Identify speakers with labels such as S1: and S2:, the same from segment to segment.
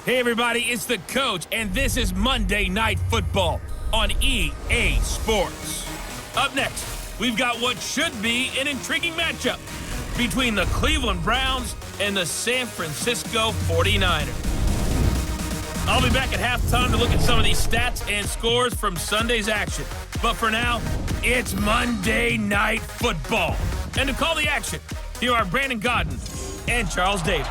S1: Hey everybody, it's the coach, and this is Monday Night Football on EA Sports. Up next, we've got what should be an intriguing matchup between the Cleveland Browns and the San Francisco 49ers. I'll be back at halftime to look at some of these stats and scores from Sunday's action. But for now, it's Monday Night Football. And to call the action, here are Brandon Godden and Charles Davis.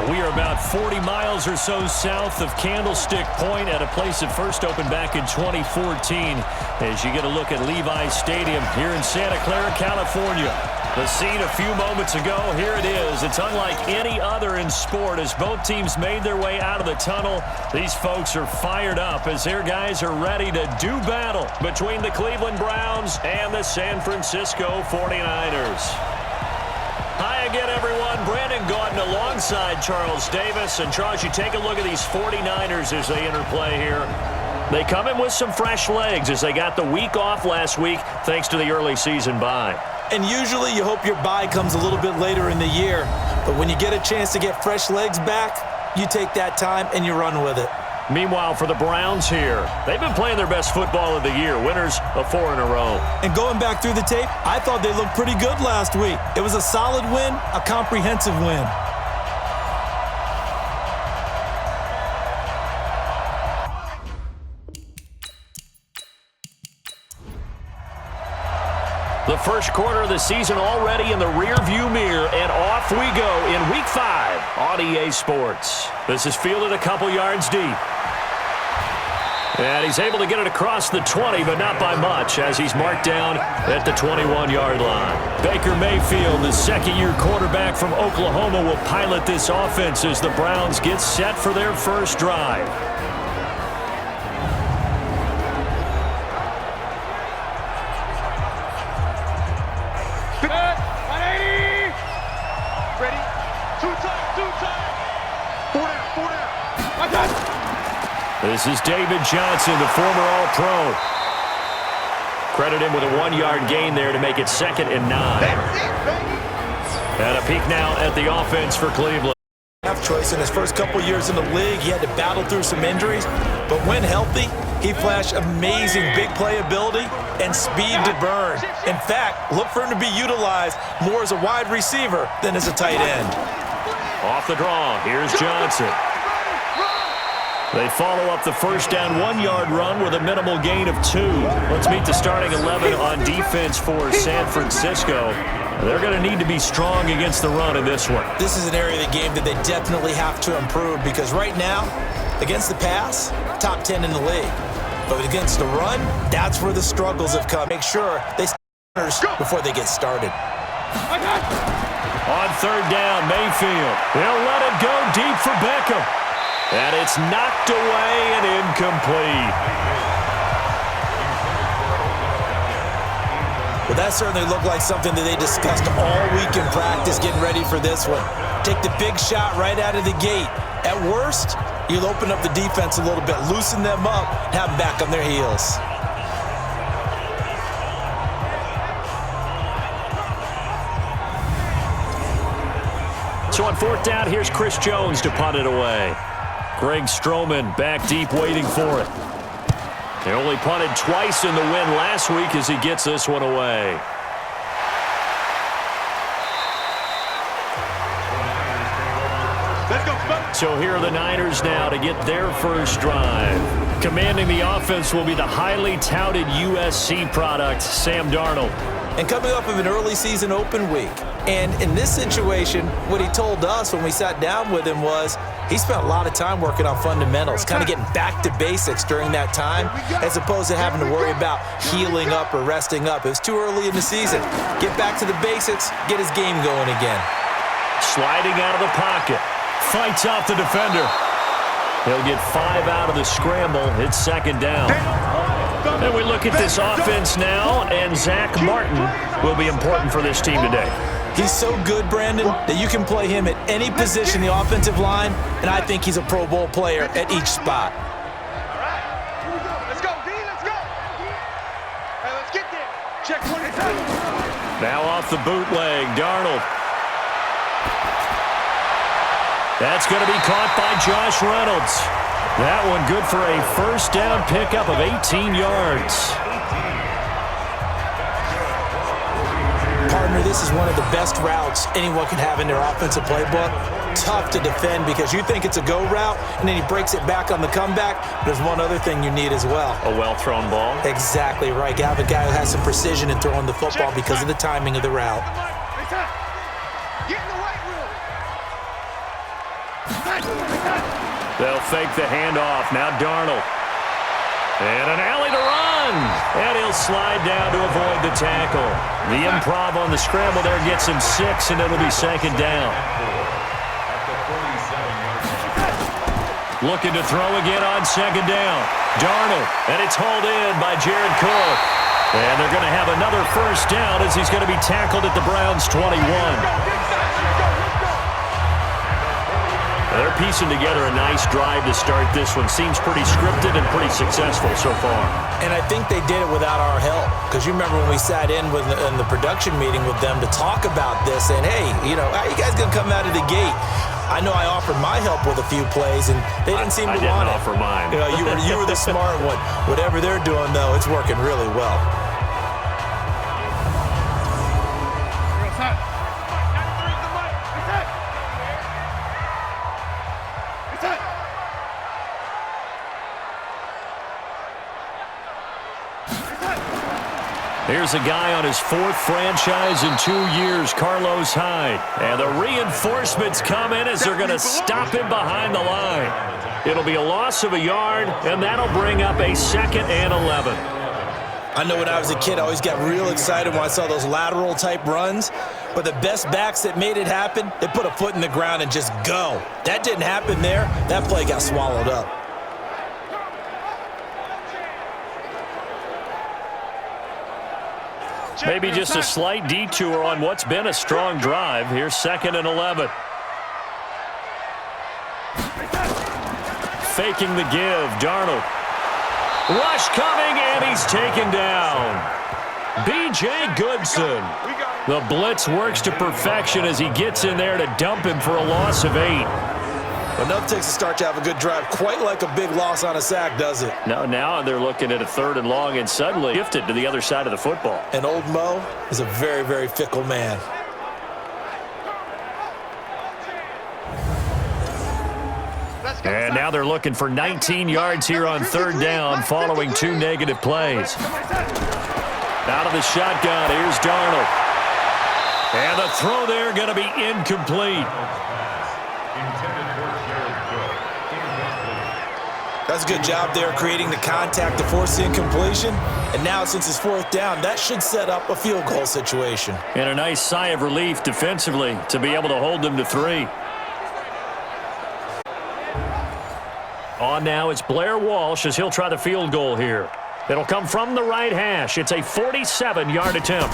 S2: We are about 40 miles or so south of Candlestick Point at a place that first opened back in 2014 as you get a look at Levi's Stadium here in Santa Clara, California. The scene a few moments ago, here it is. It's unlike any other in sport as both teams made their way out of the tunnel. These folks are fired up as their guys are ready to do battle between the Cleveland Browns and the San Francisco 49ers. Hi again, everyone. Brandon Gaudin alongside Charles Davis. And, Charles, you take a look at these 49ers as they interplay here. They come in with some fresh legs as they got the week off last week thanks to the early season bye.
S3: And usually you hope your bye comes a little bit later in the year. But when you get a chance to get fresh legs back, you take that time and you run with it.
S2: Meanwhile, for the Browns here, they've been playing their best football of the year, winners of 4 in a row.
S3: And going back through the tape, I thought they looked pretty good last week. It was a solid win, a comprehensive win.
S2: The first quarter of the season already in the rearview mirror, and off we go in Week 5 on EA Sports. This is fielded a couple yards deep. And he's able to get it across the 20, but not by much, as he's marked down at the 21-yard line. Baker Mayfield, the second-year quarterback from Oklahoma, will pilot this offense as the Browns get set for their first drive. This is David Johnson, the former All-Pro. Credit him with a 1-yard gain there to make it 2nd and 9. And a peek now at the offense for Cleveland.
S3: Choice in his first couple years in the league. He had to battle through some injuries, but when healthy, he flashed amazing big playability and speed to burn. In fact, look for him to be utilized more as a wide receiver than as a tight end.
S2: Off the draw, here's Johnson. They follow up the first down 1-yard run with a minimal gain of 2. Let's meet the starting 11 on defense for San Francisco. They're going to need to be strong against the run in this one.
S3: This is an area of the game that they definitely have to improve because right now, against the pass, top 10 in the league. But against the run, that's where the struggles have come. Make sure they start before they get started.
S2: On third down, Mayfield. They'll let it go deep for Beckham. And it's knocked away and incomplete.
S3: Well, that certainly looked like something that they discussed all week in practice getting ready for this one. Take the big shot right out of the gate. At worst, you'll open up the defense a little bit, loosen them up, and have them back on their heels.
S2: So on fourth down, here's Chris Jones to punt it away. Greg Stroman back deep waiting for it. They only punted twice in the win last week as he gets this one away. So here are the Niners now to get their first drive. Commanding the offense will be the highly touted USC product, Sam Darnold.
S3: And coming off of an early season open week. And in this situation, what he told us when we sat down with him was he spent a lot of time working on fundamentals, kind of getting back to basics during that time, as opposed to having to worry about healing up or resting up. It was too early in the season. Get back to the basics, get his game going again.
S2: Sliding out of the pocket. Fights off the defender. He'll get 5 out of the scramble. It's 2nd down. And we look at this offense now, and Zach Martin will be important for this team today.
S3: He's so good, Brandon, that you can play him at any position in the offensive line, and I think he's a Pro Bowl player at each spot.
S4: All right, here we go. Let's go, D, let's go. All right, let's get there. Check 22.
S2: Now off the bootleg, Darnold. That's going to be caught by Josh Reynolds. That one good for a first down pickup of 18 yards.
S3: Partner, this is one of the best routes anyone can have in their offensive playbook. Tough to defend because you think it's a go route, and then he breaks it back on the comeback. There's one other thing you need as well.
S2: A well-thrown ball?
S3: Exactly right. You have a guy who has some precision in throwing the football because of the timing of the route.
S4: Get in the right room.
S2: They'll fake the handoff. Now Darnold. And an alley to run. And he'll slide down to avoid the tackle. The improv on the scramble there gets him 6, and it'll be second down. Looking to throw again on second down. Darnold. And it's hauled in by Jared Cook. And they're going to have another first down as he's going to be tackled at the Browns' 21. They're piecing together a nice drive to start this one. Seems pretty scripted and pretty successful so far.
S3: And I think they did it without our help. Because you remember when we sat in the production meeting with them to talk about this, and hey, how you guys going to come out of the gate? I know I offered my help with a few plays, and they didn't seem to want it.
S2: I didn't offer mine.
S3: You were the smart one. Whatever they're doing, though, it's working really well.
S2: Here's a guy on his 4th franchise in 2 years, Carlos Hyde. And the reinforcements come in as they're going to stop him behind the line. It'll be a loss of a yard, and that'll bring up a 2nd and 11.
S3: I know when I was a kid, I always got real excited when I saw those lateral-type runs. But the best backs that made it happen, they put a foot in the ground and just go. That didn't happen there. That play got swallowed up.
S2: Maybe just a slight detour on what's been a strong drive. Here's 2nd and 11. Faking the give. Darnold. Rush coming, and he's taken down. B.J. Goodson. The blitz works to perfection as he gets in there to dump him for a loss of 8.
S3: Enough takes a start to have a good drive. Quite like a big loss on a sack, does it?
S2: No, now they're looking at a 3rd and long and suddenly shifted to the other side of the football.
S3: And old Mo is a very, very fickle man.
S2: And now they're looking for 19 yards here on 3rd down following 2 negative plays. Out of the shotgun, here's Darnold. And the throw there going to be incomplete.
S3: That's a good job there creating the contact to force the incompletion. And now since it's 4th down, that should set up a field goal situation.
S2: And a nice sigh of relief defensively to be able to hold them to 3. On now, it's Blair Walsh as he'll try the field goal here. It'll come from the right hash. It's a 47-yard attempt.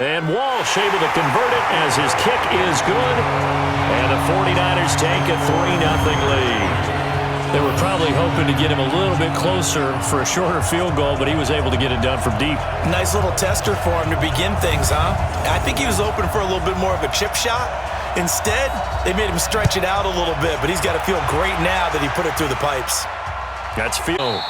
S2: And Walsh able to convert it as his kick is good. And the 49ers take a 3-0 lead. They were probably hoping to get him a little bit closer for a shorter field goal, but he was able to get it done from deep.
S3: Nice little tester for him to begin things, huh? I think he was open for a little bit more of a chip shot. Instead, they made him stretch it out a little bit, but he's got to feel great now that he put it through the pipes.
S2: That's field.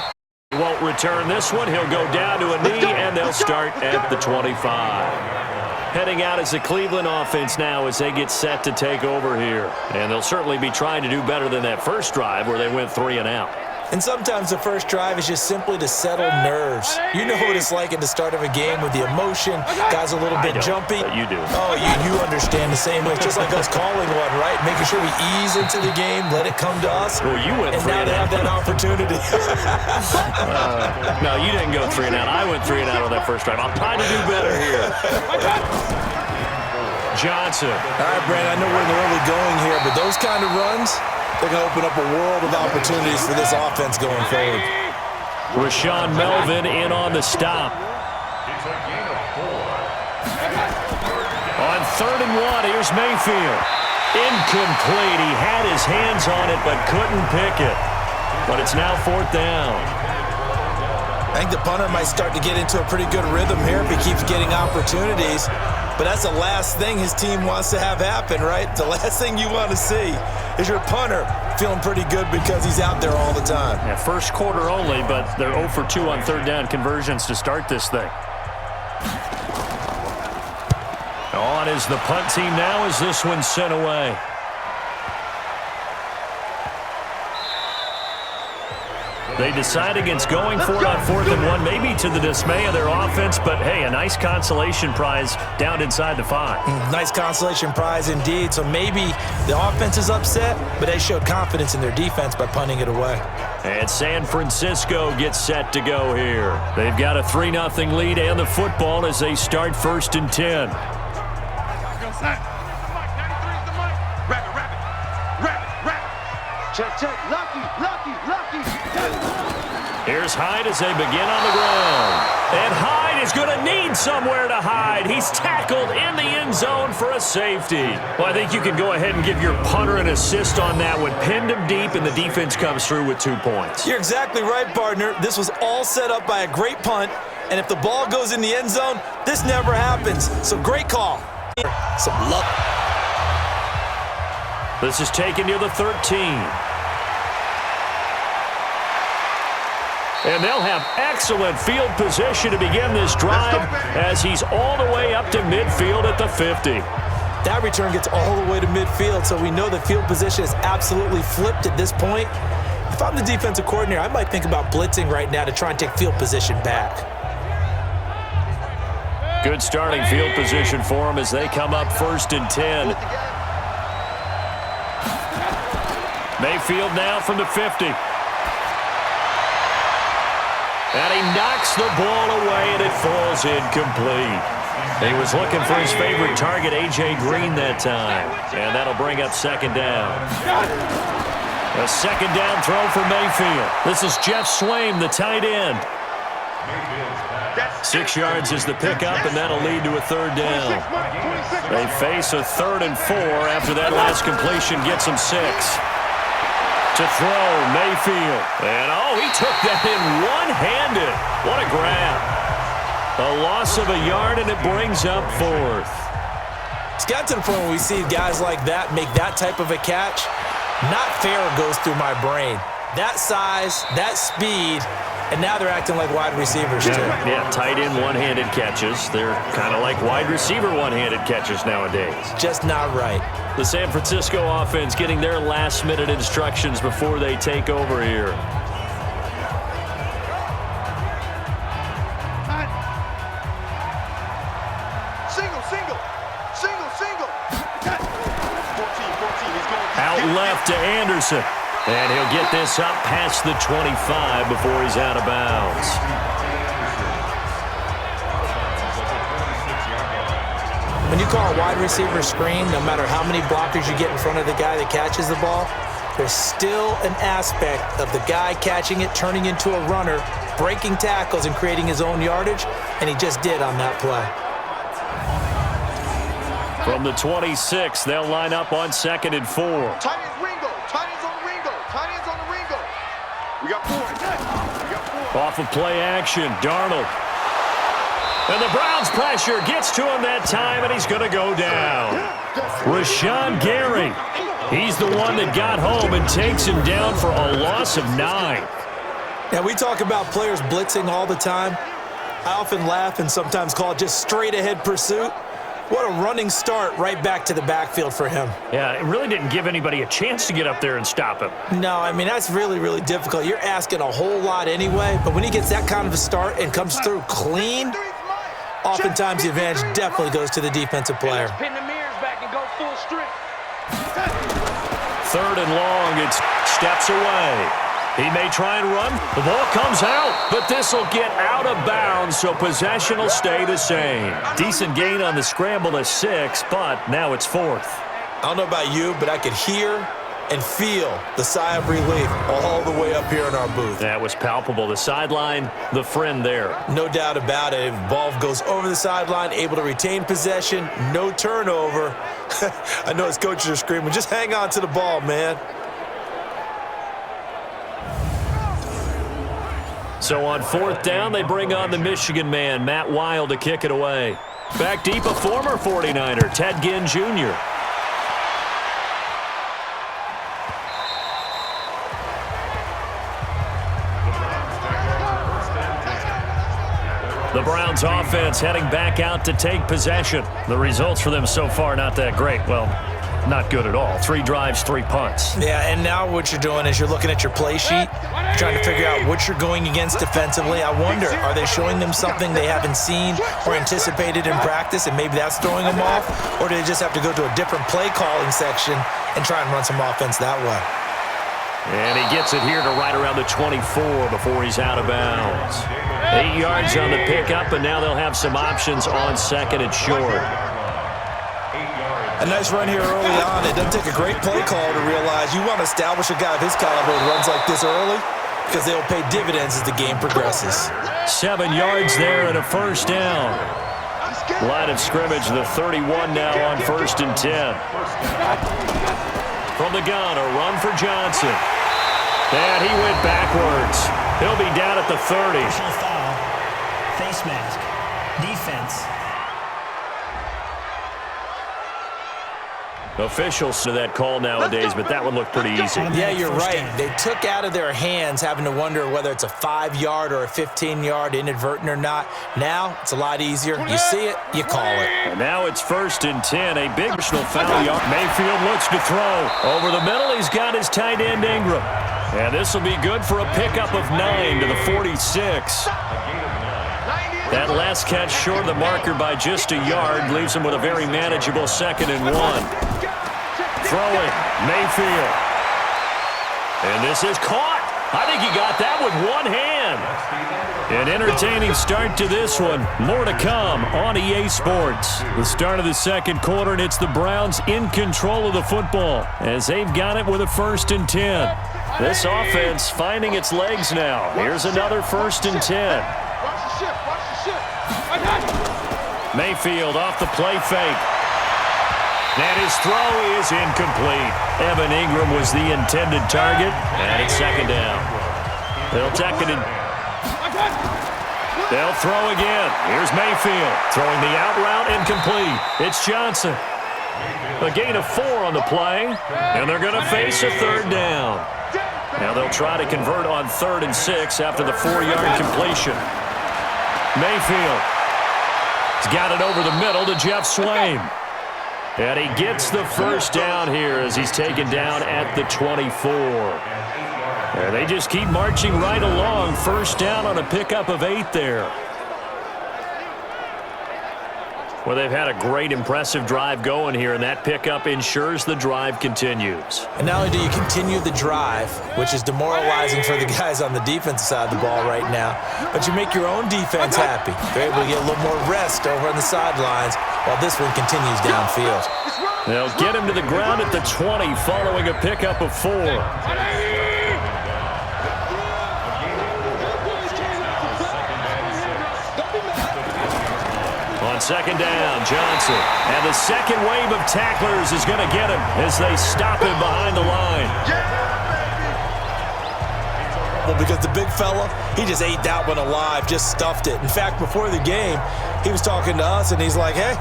S2: He won't return this one. He'll go down to a knee, and they'll start at the 25. Heading out as the Cleveland offense now as they get set to take over here. And they'll certainly be trying to do better than that first drive where they went 3 and out.
S3: And sometimes the first drive is just simply to settle nerves. You know what it's like at the start of a game with the emotion. Guys a little bit jumpy.
S2: But you do.
S3: Oh, you understand the same way. It's just like us calling one, right? Making sure we ease into the game, let it come to us.
S2: Well, you went 3 and out.
S3: And now they have that opportunity.
S2: No, you didn't go 3 and out. I went 3 and out on that first drive. I'm trying to do better here. Johnson.
S3: All right, Brandon, I know we're in the early going here, but those kind of runs, they're going to open up a world of opportunities for this offense going forward.
S2: Rashawn Melvin in on the stop. On 3rd and 1, here's Mayfield. Incomplete. He had his hands on it but couldn't pick it. But it's now 4th down.
S3: I think the punter might start to get into a pretty good rhythm here if he keeps getting opportunities. But that's the last thing his team wants to have happen, right? The last thing you want to see is your punter feeling pretty good because he's out there all the time.
S2: Yeah, first quarter only, but they're 0 for 2 on third down conversions to start this thing. On is the punt team now as this one's sent away. They decide against going for it on 4th and 1, maybe to the dismay of their offense, but hey, a nice consolation prize down inside the 5.
S3: Nice consolation prize indeed. So maybe the offense is upset, but they showed confidence in their defense by punting it away.
S2: And San Francisco gets set to go here. They've got a 3-0 lead and the football as they start 1st and 10.
S4: Check. Lucky.
S2: Here's Hyde as they begin on the ground. And Hyde is going to need somewhere to hide. He's tackled in the end zone for a safety. Well, I think you can go ahead and give your punter an assist on that one. Pinned him deep, and the defense comes through with 2 points.
S3: You're exactly right, partner. This was all set up by a great punt, and if the ball goes in the end zone, this never happens. So great call. Some luck.
S2: This is taken near the 13. And they'll have excellent field position to begin this drive as he's all the way up to midfield at the 50.
S3: That return gets all the way to midfield, so we know the field position is absolutely flipped at this point. If I'm the defensive coordinator, I might think about blitzing right now to try and take field position back.
S2: Good starting field position for them as they come up 1st and 10. Mayfield now from the 50. And he knocks the ball away, and it falls incomplete. He was looking for his favorite target, A.J. Green, that time. And that'll bring up 2nd down. A 2nd down throw for Mayfield. This is Jeff Swaim, the tight end. 6 yards is the pickup, and that'll lead to a 3rd down. They face a 3rd and 4 after that last completion gets them 6. To throw, Mayfield. And, he took that in one-handed. What a grab. A loss of a yard, and it brings up 4th.
S3: It's got to the point where we see guys like that make that type of a catch. Not fair goes through my brain. That size, that speed, and now they're acting like wide receivers, too.
S2: Yeah, tight end one-handed catches. They're kind of like wide receiver one-handed catches nowadays. Just not right. The San Francisco offense getting their last-minute instructions before they take over here. Out left to Anderson. And he'll get this up past the 25 before he's out of bounds.
S3: When you call a wide receiver screen, no matter how many blockers you get in front of the guy that catches the ball, there's still an aspect of the guy catching it, turning into a runner, breaking tackles and creating his own yardage, and he just did on that play.
S2: From the 26, they'll line up on 2nd and 4.
S4: Tight ends Ringo. Tight ends on the Ringo. Tight ends on the Ringo. We got 4.
S2: Off of play action, Darnold. And the Browns pressure gets to him that time, and he's going to go down. Rashawn Gary. He's the one that got home and takes him down for a loss of 9.
S3: Now, we talk about players blitzing all the time. I often laugh and sometimes call it just straight-ahead pursuit. What a running start right back to the backfield for him.
S2: Yeah, it really didn't give anybody a chance to get up there and stop him.
S3: No, I mean, that's really, really difficult. You're asking a whole lot anyway, but when he gets that kind of a start and comes through clean, oftentimes the advantage definitely goes to the defensive player.
S4: Pin the mirrors back and go full strip.
S2: 3rd and long, it's steps away. He may try and run. The ball comes out, but this will get out of bounds, so possession will stay the same. Decent gain on the scramble to 6, but now it's 4th.
S3: I don't know about you, but I could hear and feel the sigh of relief all the way up here in our booth.
S2: That was palpable. The sideline, the friend there.
S3: No doubt about it. If ball goes over the sideline, able to retain possession, no turnover. I know his coaches are screaming, just hang on to the ball, man. So on 4th down, they bring on the Michigan man, Matt Wild, to kick it away.
S2: Back deep, a former 49er, Ted Ginn Jr. The Browns offense heading back out to take possession. The results for them so far not that great. Well, not good at all. 3 drives, 3 punts.
S3: Yeah, and now what you're doing is you're looking at your play sheet, trying to figure out what you're going against defensively. I wonder, are they showing them something they haven't seen or anticipated in practice, and maybe that's throwing them off? Or do they just have to go to a different play calling section and try and run some offense that way?
S2: And he gets it here to right around the 24 before he's out of bounds. 8 yards on the pickup, and now they'll have some options on second and short.
S3: A nice run here early on. It doesn't take a great play call to realize you want to establish a guy of his caliber who runs like this early because they'll pay dividends as the game progresses.
S2: 7 yards there and a first down. Line of scrimmage, the 31 now on 1st and 10. From the gun, a run for Johnson. And he went backwards. He'll be down at the 30.
S5: Foul. Face mask. Defense.
S2: Officials to that call nowadays, but that one looked pretty easy.
S3: Yeah, you're right. They took out of their hands having to wonder whether it's a 5-yard or a 15-yard, inadvertent or not. Now it's a lot easier. You see it, you call it.
S2: And now it's 1st and 10, a big personal foul yard. Mayfield looks to throw. Over the middle, he's got his tight end Ingram. And this will be good for a pickup of 9 to the 46. That last catch short of the marker by just a yard leaves him with a very manageable 2nd and 1. Throwing, Mayfield. And this is caught. I think he got that with one hand. An entertaining start to this one. More to come on EA Sports. The start of the second quarter, and it's the Browns in control of the football as they've got it with a 1st and 10. This offense finding its legs now. Here's another 1st and 10. Mayfield off the play fake. And his throw is incomplete. Evan Ingram was the intended target, and it's 2nd down. They'll take it in. They'll throw again. Here's Mayfield throwing the out route incomplete. It's Johnson. A gain of 4 on the play, and they're going to face a 3rd down. Now they'll try to convert on 3rd and 6 after the 4-yard completion. Mayfield has got it over the middle to Jeff Swaim. And he gets the 1st down here as he's taken down at the 24. And they just keep marching right along. 1st down on a pickup of 8 there. Well, they've had a great, impressive drive going here, and that pickup ensures the drive continues.
S3: And not only do you continue the drive, which is demoralizing for the guys on the defensive side of the ball right now, but you make your own defense happy. They're able to get a little more rest over on the sidelines while this one continues downfield.
S2: They'll get him to the ground at the 20 following a pickup of 4. On 2nd down, Johnson. And the second wave of tacklers is going to get him as they stop him behind the line.
S3: Well, because the big fella, he just ate that one alive, just stuffed it. In fact, before the game, he was talking to us, and he's like, hey,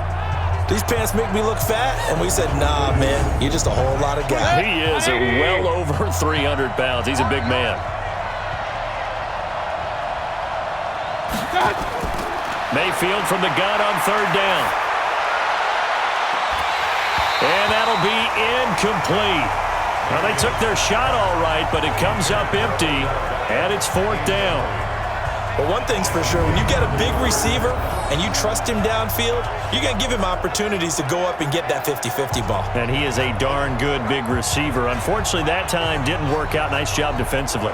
S3: these pants make me look fat? And we said, nah, man, you're just a whole lot of guy.
S2: He is well over 300 pounds. He's a big man. Mayfield from the gun on 3rd down. And that'll be incomplete. Well, they took their shot all right, but it comes up empty, and it's 4th down.
S3: But one thing's for sure, when you get a big receiver and you trust him downfield, you're going to give him opportunities to go up and get that 50-50 ball.
S2: And he is a darn good big receiver. Unfortunately, that time didn't work out. Nice job defensively.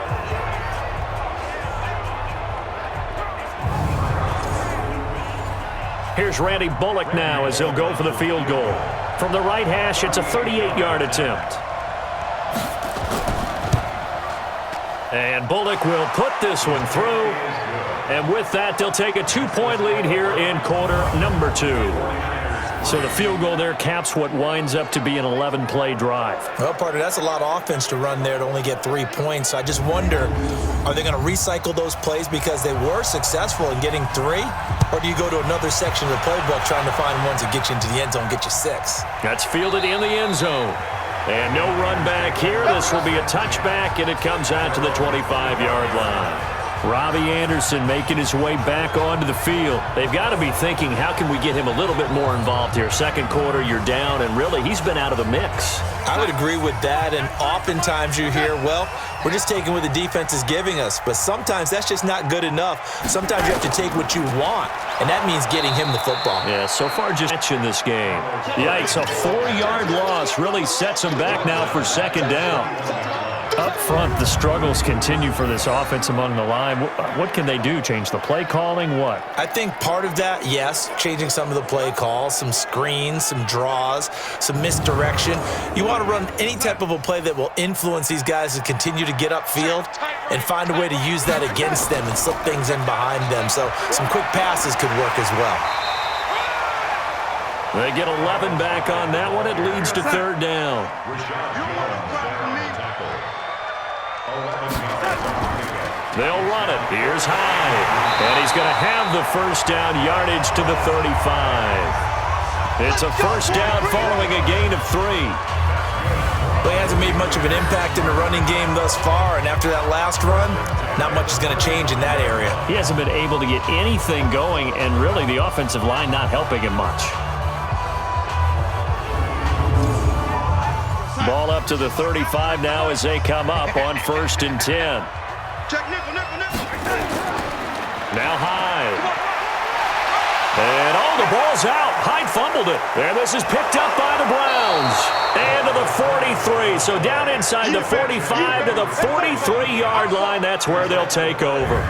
S2: Here's Randy Bullock now as he'll go for the field goal. From the right hash, it's a 38-yard attempt. And Bullock will put this one through. And with that, they'll take a 2-point lead here in quarter number 2. So the field goal there caps what winds up to be an 11-play drive.
S3: Well, partner, that's a lot of offense to run there to only get 3 points. So I just wonder, are they going to recycle those plays because they were successful in getting 3? Or do you go to another section of the playbook trying to find ones that get you into the end zone, get you 6?
S2: That's fielded in the end zone. And no run back here. This will be a touchback, and it comes out to the 25-yard line. Robbie Anderson making his way back onto the field. They've got to be thinking, how can we get him a little bit more involved here? Second quarter, you're down, and really, he's been out of the mix.
S3: I would agree with that, and oftentimes you hear, well, we're just taking what the defense is giving us, but sometimes that's just not good enough. Sometimes you have to take what you want, and that means getting him the football.
S2: Yeah, so far just in this game. Yikes, a 4-yard loss really sets him back now for second down. Up front, the struggles continue for this offense among the line. What can they do? Change the play calling? What?
S3: I think part of that, yes, changing some of the play calls, some screens, some draws, some misdirection. You want to run any type of a play that will influence these guys to continue to get upfield and find a way to use that against them and slip things in behind them. So some quick passes could work as well.
S2: They get 11 back on that one. It leads to third down. They'll run it. Here's Hyde. And he's going to have the first down yardage to the 35. It's a first down following a gain of 3.
S3: Well, he hasn't made much of an impact in the running game thus far, and after that last run, not much is going to change in that area.
S2: He hasn't been able to get anything going, and really the offensive line not helping him much. Ball up to the 35 now as they come up on 1st and 10. Now Hyde. And the ball's out. Hyde fumbled it. And this is picked up by the Browns. And to the 43. So down inside the 45 to the 43-yard line. That's where they'll take over.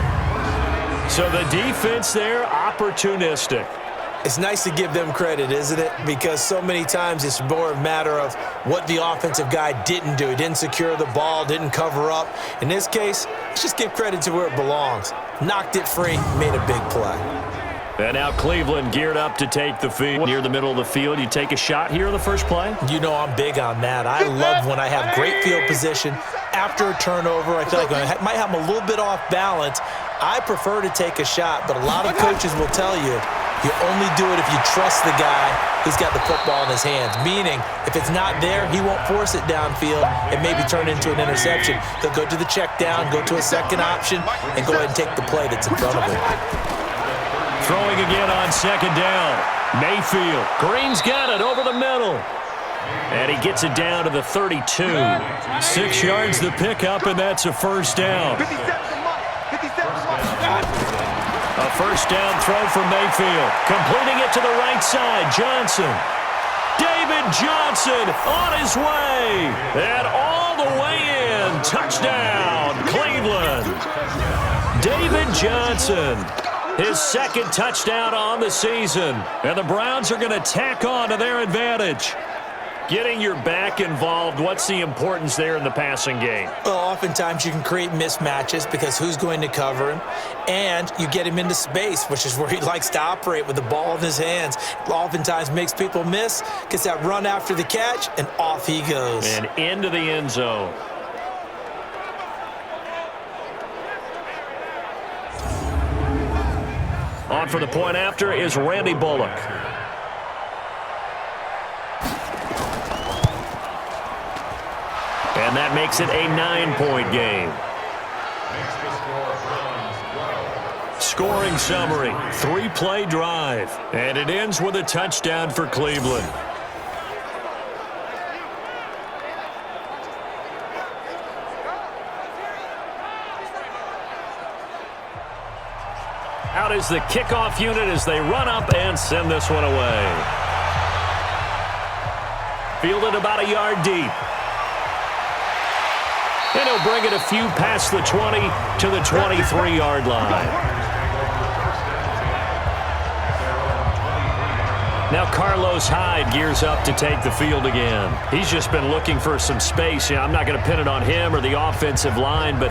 S2: So the defense there, opportunistic.
S3: It's nice to give them credit, isn't it? Because so many times it's more a matter of what the offensive guy didn't do. He didn't secure the ball, didn't cover up. In this case, let's just give credit to where it belongs. Knocked it free, made a big play.
S2: And now Cleveland geared up to take the field. Near the middle of the field, you take a shot here in the first play?
S3: You know I'm big on that. I love when I have great field position. After a turnover, I feel like I might have them a little bit off balance. I prefer to take a shot, but a lot of coaches will tell you, you only do it if you trust the guy who's got the football in his hands. Meaning, if it's not there, he won't force it downfield and maybe turn it into an interception. He'll go to the check down, go to a second option, and go ahead and take the play that's in front of him.
S2: Throwing again on second down. Mayfield. Green's got it over the middle. And he gets it down to the 32. 6 yards the pickup, and that's a first down. A first down throw for Mayfield. Completing it to the right side. Johnson. David Johnson on his way. And all the way in. Touchdown, Cleveland. David Johnson. His second touchdown on the season. And the Browns are going to tack on to their advantage. Getting your back involved, what's the importance there in the passing game?
S3: Well, oftentimes you can create mismatches because who's going to cover him, and you get him into space, which is where he likes to operate with the ball in his hands. Oftentimes makes people miss, gets that run after the catch, and off he goes.
S2: And into the end zone. On for the point after is Randy Bullock. And that makes it a 9-point game. Scoring summary, 3-play drive. And it ends with a touchdown for Cleveland. Out is the kickoff unit as they run up and send this one away. Fielded about a yard deep. And he'll bring it a few past the 20 to the 23-yard line. Now Carlos Hyde gears up to take the field again. He's just been looking for some space. I'm not going to pin it on him or the offensive line, but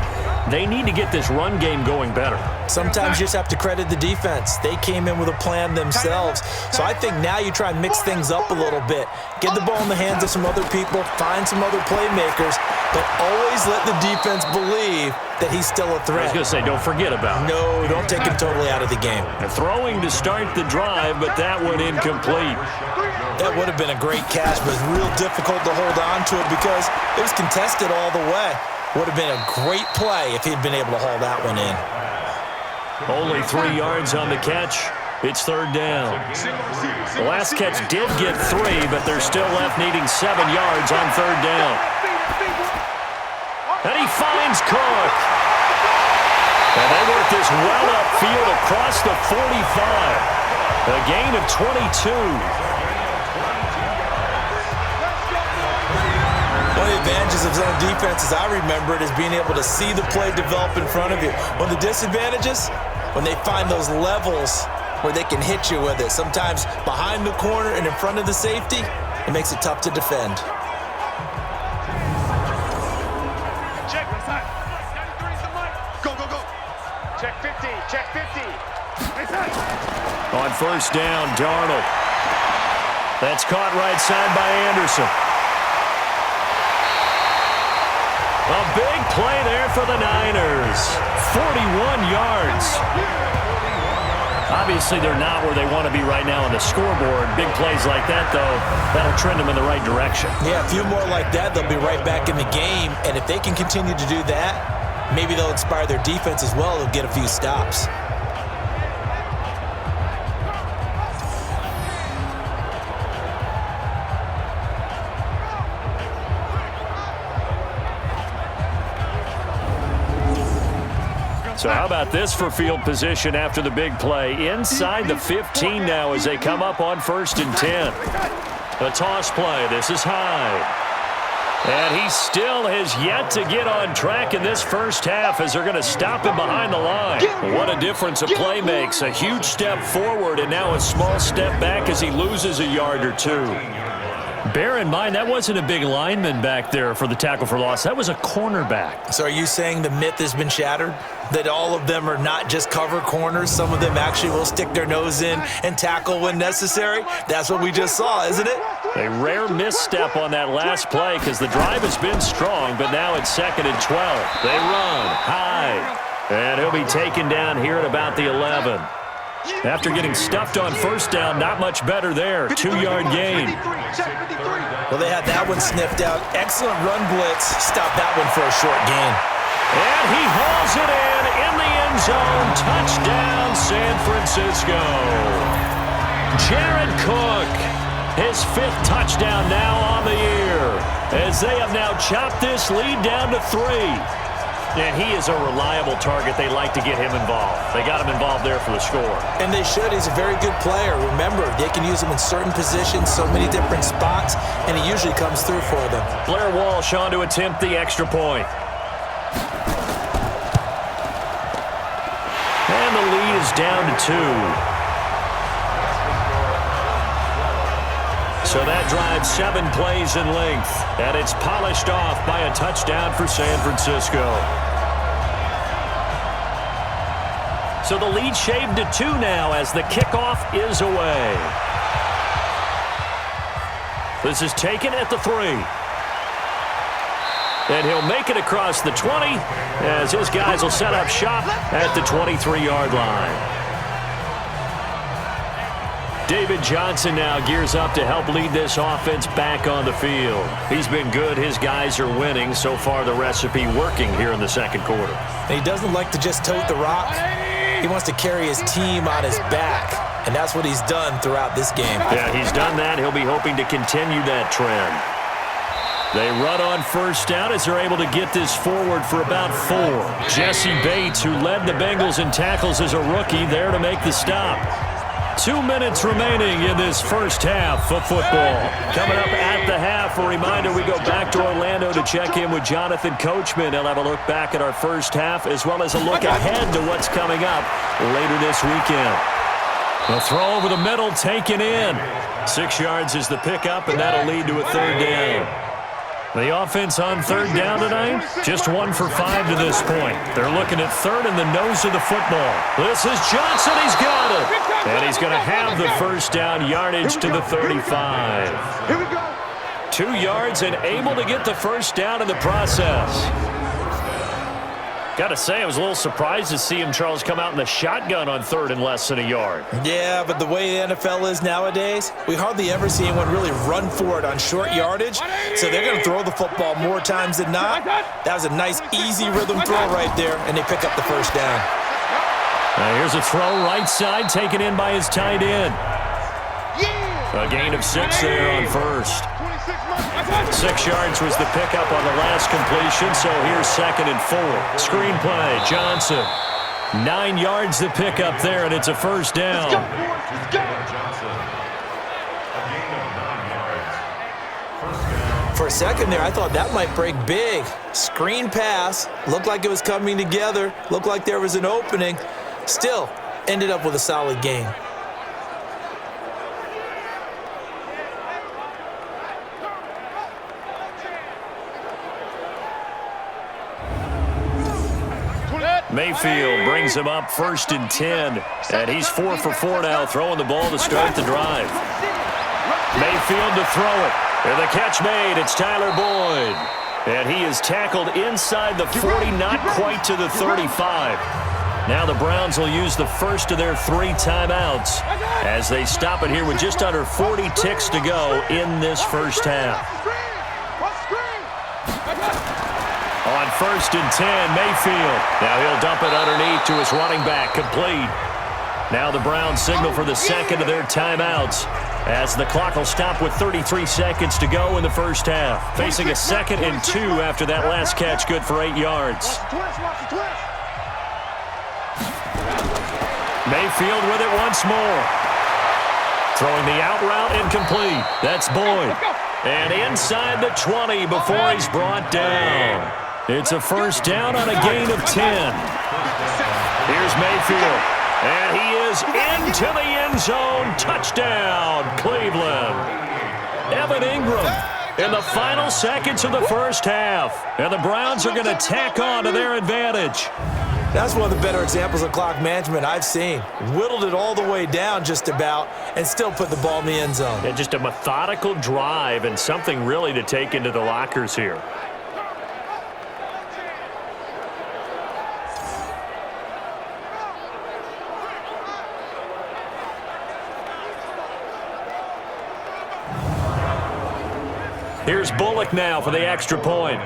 S2: They need to get this run game going better.
S3: Sometimes you just have to credit the defense. They came in with a plan themselves. So I think now you try and mix things up a little bit. Get the ball in the hands of some other people, find some other playmakers, but always let the defense believe that he's still a threat.
S2: I was going to say, don't forget about it.
S3: No, don't take him totally out of the game.
S2: And throwing to start the drive, but that one incomplete.
S3: That would have been a great catch, but it's real difficult to hold on to it because it was contested all the way. Would have been a great play if he'd been able to haul that one in.
S2: Only 3 yards on the catch. It's third down. The last catch did get 3, but they're still left needing 7 yards on third down. And he finds Cook. And they work this well upfield across the 45. A gain of 22.
S3: One of the advantages of zone defense, as I remember it, is being able to see the play develop in front of you. One of the disadvantages, when they find those levels where they can hit you with it. Sometimes behind the corner and in front of the safety, it makes it tough to defend.
S4: Check. Go. Check 50. Check 50.
S2: On first down, Darnold. That's caught right side by Anderson. A big play there for the Niners. 41 yards. Obviously, they're not where they want to be right now on the scoreboard. Big plays like that, though, that'll trend them in the right direction.
S3: Yeah, a few more like that, they'll be right back in the game. And if they can continue to do that, maybe they'll inspire their defense as well. They'll get a few stops.
S2: So how about this for field position after the big play? Inside the 15 now as they come up on 1st and 10. A toss play. This is high. And he still has yet to get on track in this first half as they're going to stop him behind the line. What a difference a play makes. A huge step forward and now a small step back as he loses a yard or 2. Bear in mind, that wasn't a big lineman back there for the tackle for loss. That was a cornerback.
S3: So are you saying the myth has been shattered? That all of them are not just cover corners? Some of them actually will stick their nose in and tackle when necessary? That's what we just saw, isn't it?
S2: A rare misstep on that last play because the drive has been strong, but now it's 2nd and 12. They run high, and he'll be taken down here at about the 11. After getting stuffed on first down, not much better there. 2-yard gain.
S3: Well, they had that one sniffed out. Excellent run blitz. Stop that one for a short gain.
S2: And he hauls it in the end zone. Touchdown, San Francisco. Jared Cook, his 5th touchdown now on the year, as they have now chopped this lead down to 3. And he is a reliable target. They like to get him involved. They got him involved there for the score.
S3: And they should. He's a very good player. Remember, they can use him in certain positions, so many different spots, and he usually comes through for them.
S2: Blair Walsh on to attempt the extra point. And the lead is down to 2. So that drives 7 plays in length, and it's polished off by a touchdown for San Francisco. So the lead shaved to 2 now as the kickoff is away. This is taken at the 3. And he'll make it across the 20 as his guys will set up shop at the 23-yard line. David Johnson now gears up to help lead this offense back on the field. He's been good. His guys are winning. So far, the recipe working here in the second quarter.
S3: And he doesn't like to just tote the rock. He wants to carry his team on his back, and that's what he's done throughout this game.
S2: Yeah, he's done that. He'll be hoping to continue that trend. They run on first down as they're able to get this forward for about 4. Jesse Bates, who led the Bengals in tackles as a rookie, there to make the stop. 2 minutes remaining in this first half of football. Coming up at the half, a reminder, we go back to Orlando to check in with Jonathan Coachman. He'll have a look back at our first half as well as a look ahead to what's coming up later this weekend. The throw over the middle taken in. 6 yards is the pickup, and that'll lead to a third down. The offense on third down tonight, just 1 for 5 to this point. They're looking at third in the nose of the football. This is Johnson. He's got it. And he's going to have the first down, yardage to the 35.
S4: Here we go.
S2: 2 yards and able to get the first down in the process. Got to say, I was a little surprised to see him, Charles, come out in the shotgun on third and less than a yard.
S3: Yeah, but the way the NFL is nowadays, we hardly ever see anyone really run for it on short yardage. So they're going to throw the football more times than not. That was a nice, easy rhythm throw right there, and they pick up the first down.
S2: Now here's a throw right side, taken in by his tight end. A gain of 6 there on first. 6 yards was the pickup on the last completion, so here's 2nd and 4. Screen play, Johnson. 9 yards the pickup there, and it's a first down.
S3: For a second there, I thought that might break big. Screen pass, looked like it was coming together, looked like there was an opening. Still, ended up with a solid gain.
S2: Mayfield brings him up 1st and 10, and he's 4 for 4 now, throwing the ball to start the drive. Mayfield to throw it, and the catch made. It's Tyler Boyd, and he is tackled inside the 40, not quite to the 35. Now the Browns will use the first of their 3 timeouts as they stop it here with just under 40 ticks to go in this first half. On 1st and 10, Mayfield. Now he'll dump it underneath to his running back, complete. Now the Browns signal for the second of their timeouts as the clock will stop with 33 seconds to go in the first half. Facing a 2nd and 2 after that last catch, good for 8 yards. Mayfield with it once more. Throwing the out route incomplete. That's Boyd. And inside the 20 before he's brought down. It's a first down on a gain of 10. Here's Mayfield. And he is into the end zone. Touchdown, Cleveland. Evan Ingram in the final seconds of the first half. And the Browns are going to tack on to their advantage.
S3: That's one of the better examples of clock management I've seen. Whittled it all the way down just about and still put the ball in the end zone.
S2: And just a methodical drive and something really to take into the lockers here. Here's Bullock now for the extra point.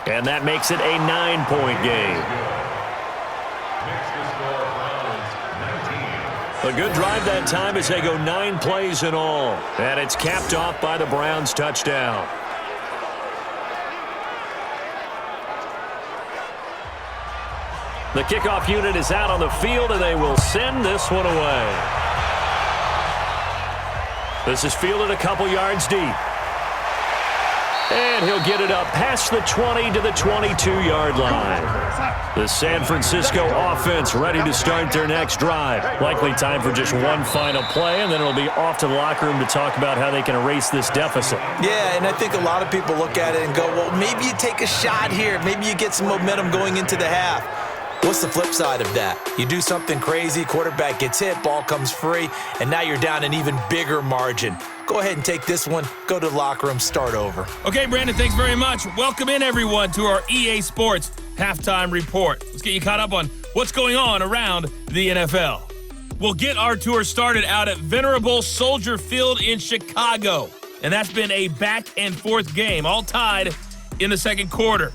S2: And that makes it a 9-point game. A good drive that time as they go 9 plays in all. And it's capped off by the Browns' touchdown. The kickoff unit is out on the field, and they will send this one away. This is fielded a couple yards deep. And he'll get it up past the 20 to the 22-yard line. The San Francisco offense ready to start their next drive. Likely time for just one final play, and then it'll be off to the locker room to talk about how they can erase this deficit.
S3: Yeah, and I think a lot of people look at it and go, well, maybe you take a shot here. Maybe you get some momentum going into the half. What's the flip side of that? You do something crazy, quarterback gets hit, ball comes free, and now you're down an even bigger margin. Go ahead and take this one, go to the locker room, start over.
S1: Okay, Brandon, thanks very much. Welcome in, everyone, to our EA Sports Halftime Report. Let's get you caught up on what's going on around the NFL. We'll get our tour started out at Venerable Soldier Field in Chicago. And that's been a back-and-forth game, all tied in the second quarter.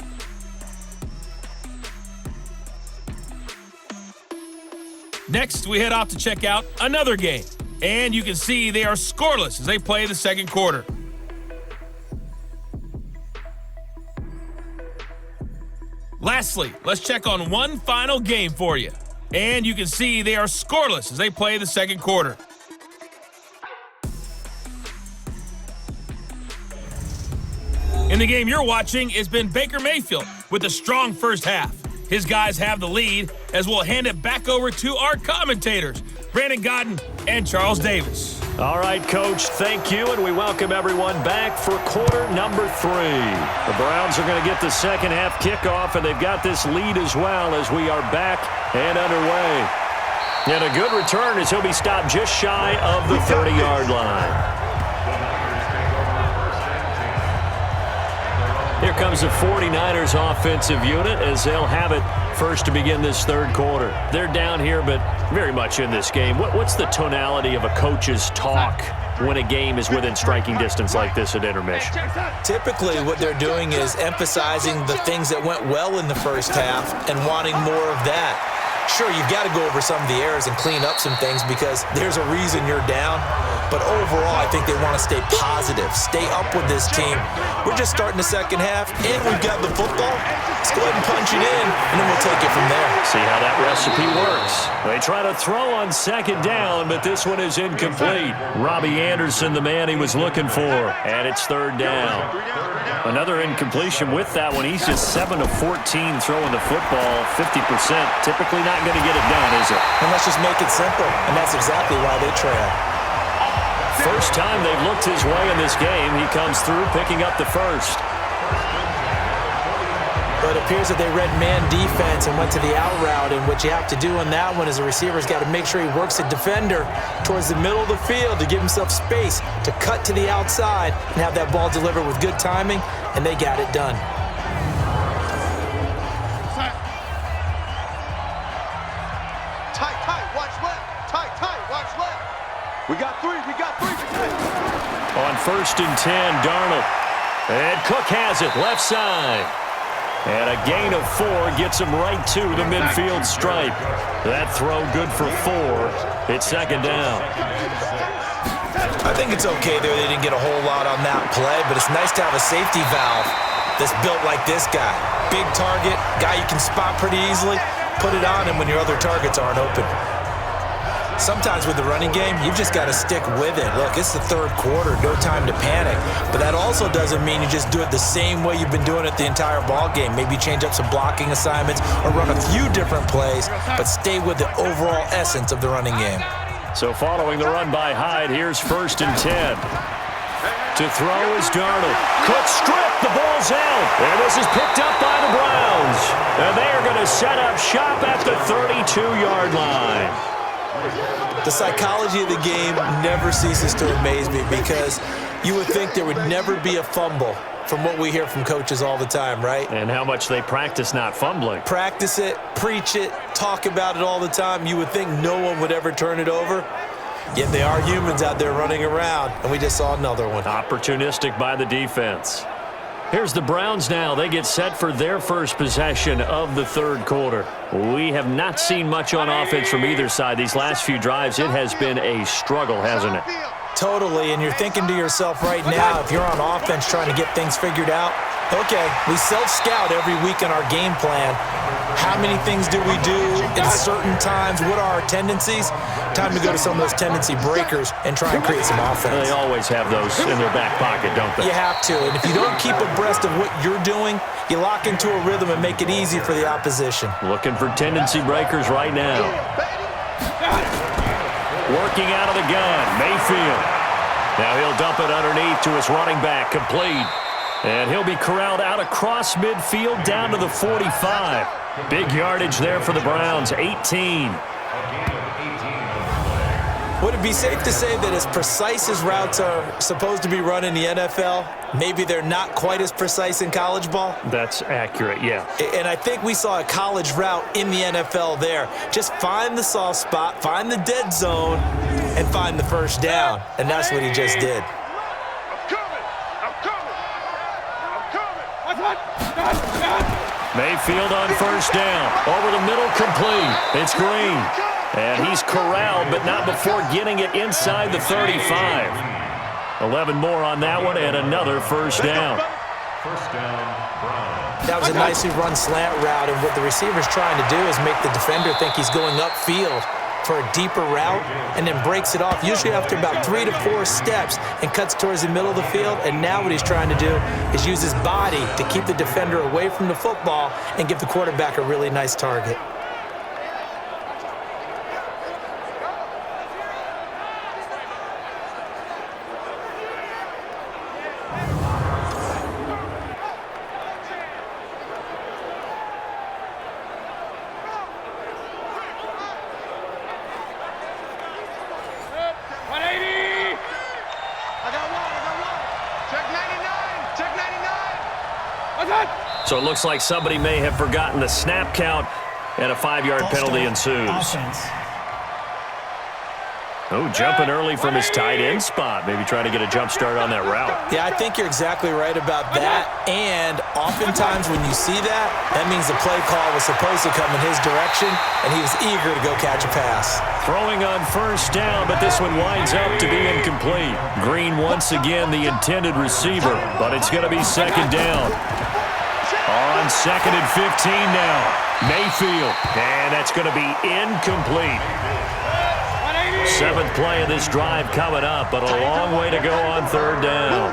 S1: Next, we head off to check out another game. And you can see they are scoreless as they play the second quarter. Lastly, let's check on one final game for you. And you can see they are scoreless as they play the second quarter. In the game you're watching, it's been Baker Mayfield with a strong first half. His guys have the lead as we'll hand it back over to our commentators, Brandon Godden and Charles Davis.
S2: All right, Coach, thank you, and we welcome everyone back for quarter number 3. The Browns are going to get the second half kickoff, and they've got this lead as well as we are back and underway. And a good return as he'll be stopped just shy of the 30-yard line. Here comes the 49ers offensive unit as they'll have it first to begin this third quarter. They're down here, but very much in this game. What's the tonality of a coach's talk when a game is within striking distance like this at intermission?
S3: Typically, what they're doing is emphasizing the things that went well in the first half and wanting more of that. Sure, you've got to go over some of the errors and clean up some things because there's a reason you're down. But overall, I think they want to stay positive, stay up with this team. We're just starting the second half, and we've got the football. Let's go ahead and punch it in, and then we'll take it from there.
S2: See how that recipe works. They try to throw on second down, but this one is incomplete. Robbie Anderson, the man he was looking for, and it's third down. Another incompletion with that one. He's just 7 of 14 throwing the football, 50%. Typically not going to get it done, is it?
S3: And let's just make it simple, and that's exactly why they trail.
S2: First time they've looked his way in this game. He comes through picking up the first.
S3: But it appears that they read man defense and went to the out route, and what you have to do on that one is the receiver's got to make sure he works the defender towards the middle of the field to give himself space to cut to the outside and have that ball delivered with good timing, and they got it done.
S4: Tight, watch left. Tight, watch left. We got three.
S2: On first and 10, Darnold. And Cook has it, left side. And a gain of 4 gets him right to the midfield stripe. That throw good for 4. It's second down.
S3: I think it's okay there. They didn't get a whole lot on that play, but it's nice to have a safety valve that's built like this guy. Big target, guy you can spot pretty easily. Put it on him when your other targets aren't open. Sometimes with the running game, you've just got to stick with it. Look, it's the third quarter, no time to panic. But that also doesn't mean you just do it the same way you've been doing it the entire ball game. Maybe change up some blocking assignments or run a few different plays, but stay with the overall essence of the running game.
S2: So following the run by Hyde, here's first and 10. To throw is Darnold. Cook stripped, the ball's out. And this is picked up by the Browns. And they are going to set up shop at the 32-yard line.
S3: The psychology of the game never ceases to amaze me because you would think there would never be a fumble from what we hear from coaches all the time, right?
S2: And how much they practice not fumbling.
S3: Practice it, preach it, talk about it all the time. You would think no one would ever turn it over. Yet they are humans out there running around, and we just saw another one.
S2: Opportunistic by the defense. Here's the Browns now. They get set for their first possession of the third quarter. We have not seen much on offense from either side. These last few drives, it has been a struggle, hasn't it?
S3: Totally, and you're thinking to yourself right now, if you're on offense trying to get things figured out, okay, we self-scout every week in our game plan. How many things do we do at certain times? What are our tendencies? Time to go to some of those tendency breakers and try and create some offense.
S2: They always have those in their back pocket, don't they?
S3: You have to, and if you don't keep abreast of what you're doing, you lock into a rhythm and make it easy for the opposition.
S2: Looking for tendency breakers right now. Working out of the gun, Mayfield. Now he'll dump it underneath to his running back, complete. And he'll be corralled out across midfield down to the 45. Big yardage there for the Browns, 18.
S3: Would it be safe to say that as precise as routes are supposed to be run in the NFL, maybe they're not quite as precise in college ball?
S2: That's accurate, yeah.
S3: And I think we saw a college route in the NFL there. Just find the soft spot, find the dead zone, and find the first down. And that's what he just did.
S2: Mayfield on first down. Over the middle, complete. It's Green. And he's corralled, but not before getting it inside the 35. 11 more on that one, and another first down.
S6: First down, Browns.
S3: That was a nicely run slant route, and what the receiver's trying to do is make the defender think he's going upfield for a deeper route and then breaks it off, usually after about 3 to 4 steps, and cuts towards the middle of the field. And now what he's trying to do is use his body to keep the defender away from the football and give the quarterback a really nice target.
S2: So it looks like somebody may have forgotten the snap count, and a 5-yard penalty ensues.
S5: Offense.
S2: Oh, jumping early from his tight end spot. Maybe trying to get a jump start on that route.
S3: Yeah, I think you're exactly right about that. And oftentimes when you see that, that means the play call was supposed to come in his direction, and he was eager to go catch a pass.
S2: Throwing on first down, but this one winds up to be incomplete. Green once again the intended receiver, but it's going to be second down. On second and 15 now. Mayfield, and that's going to be incomplete. 7th play of this drive coming up, but a long way to go on third down.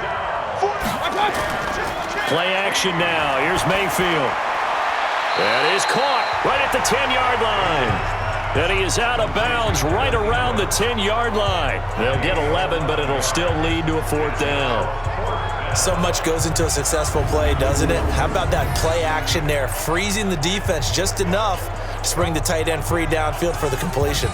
S2: Play action now. Here's Mayfield. That is caught right at the 10-yard line. And he is out of bounds right around the 10-yard line. They'll get 11, but it'll still lead to a 4th down.
S3: So much goes into a successful play, doesn't it? How about that play action there, freezing the defense just enough to bring the tight end free downfield for the completion.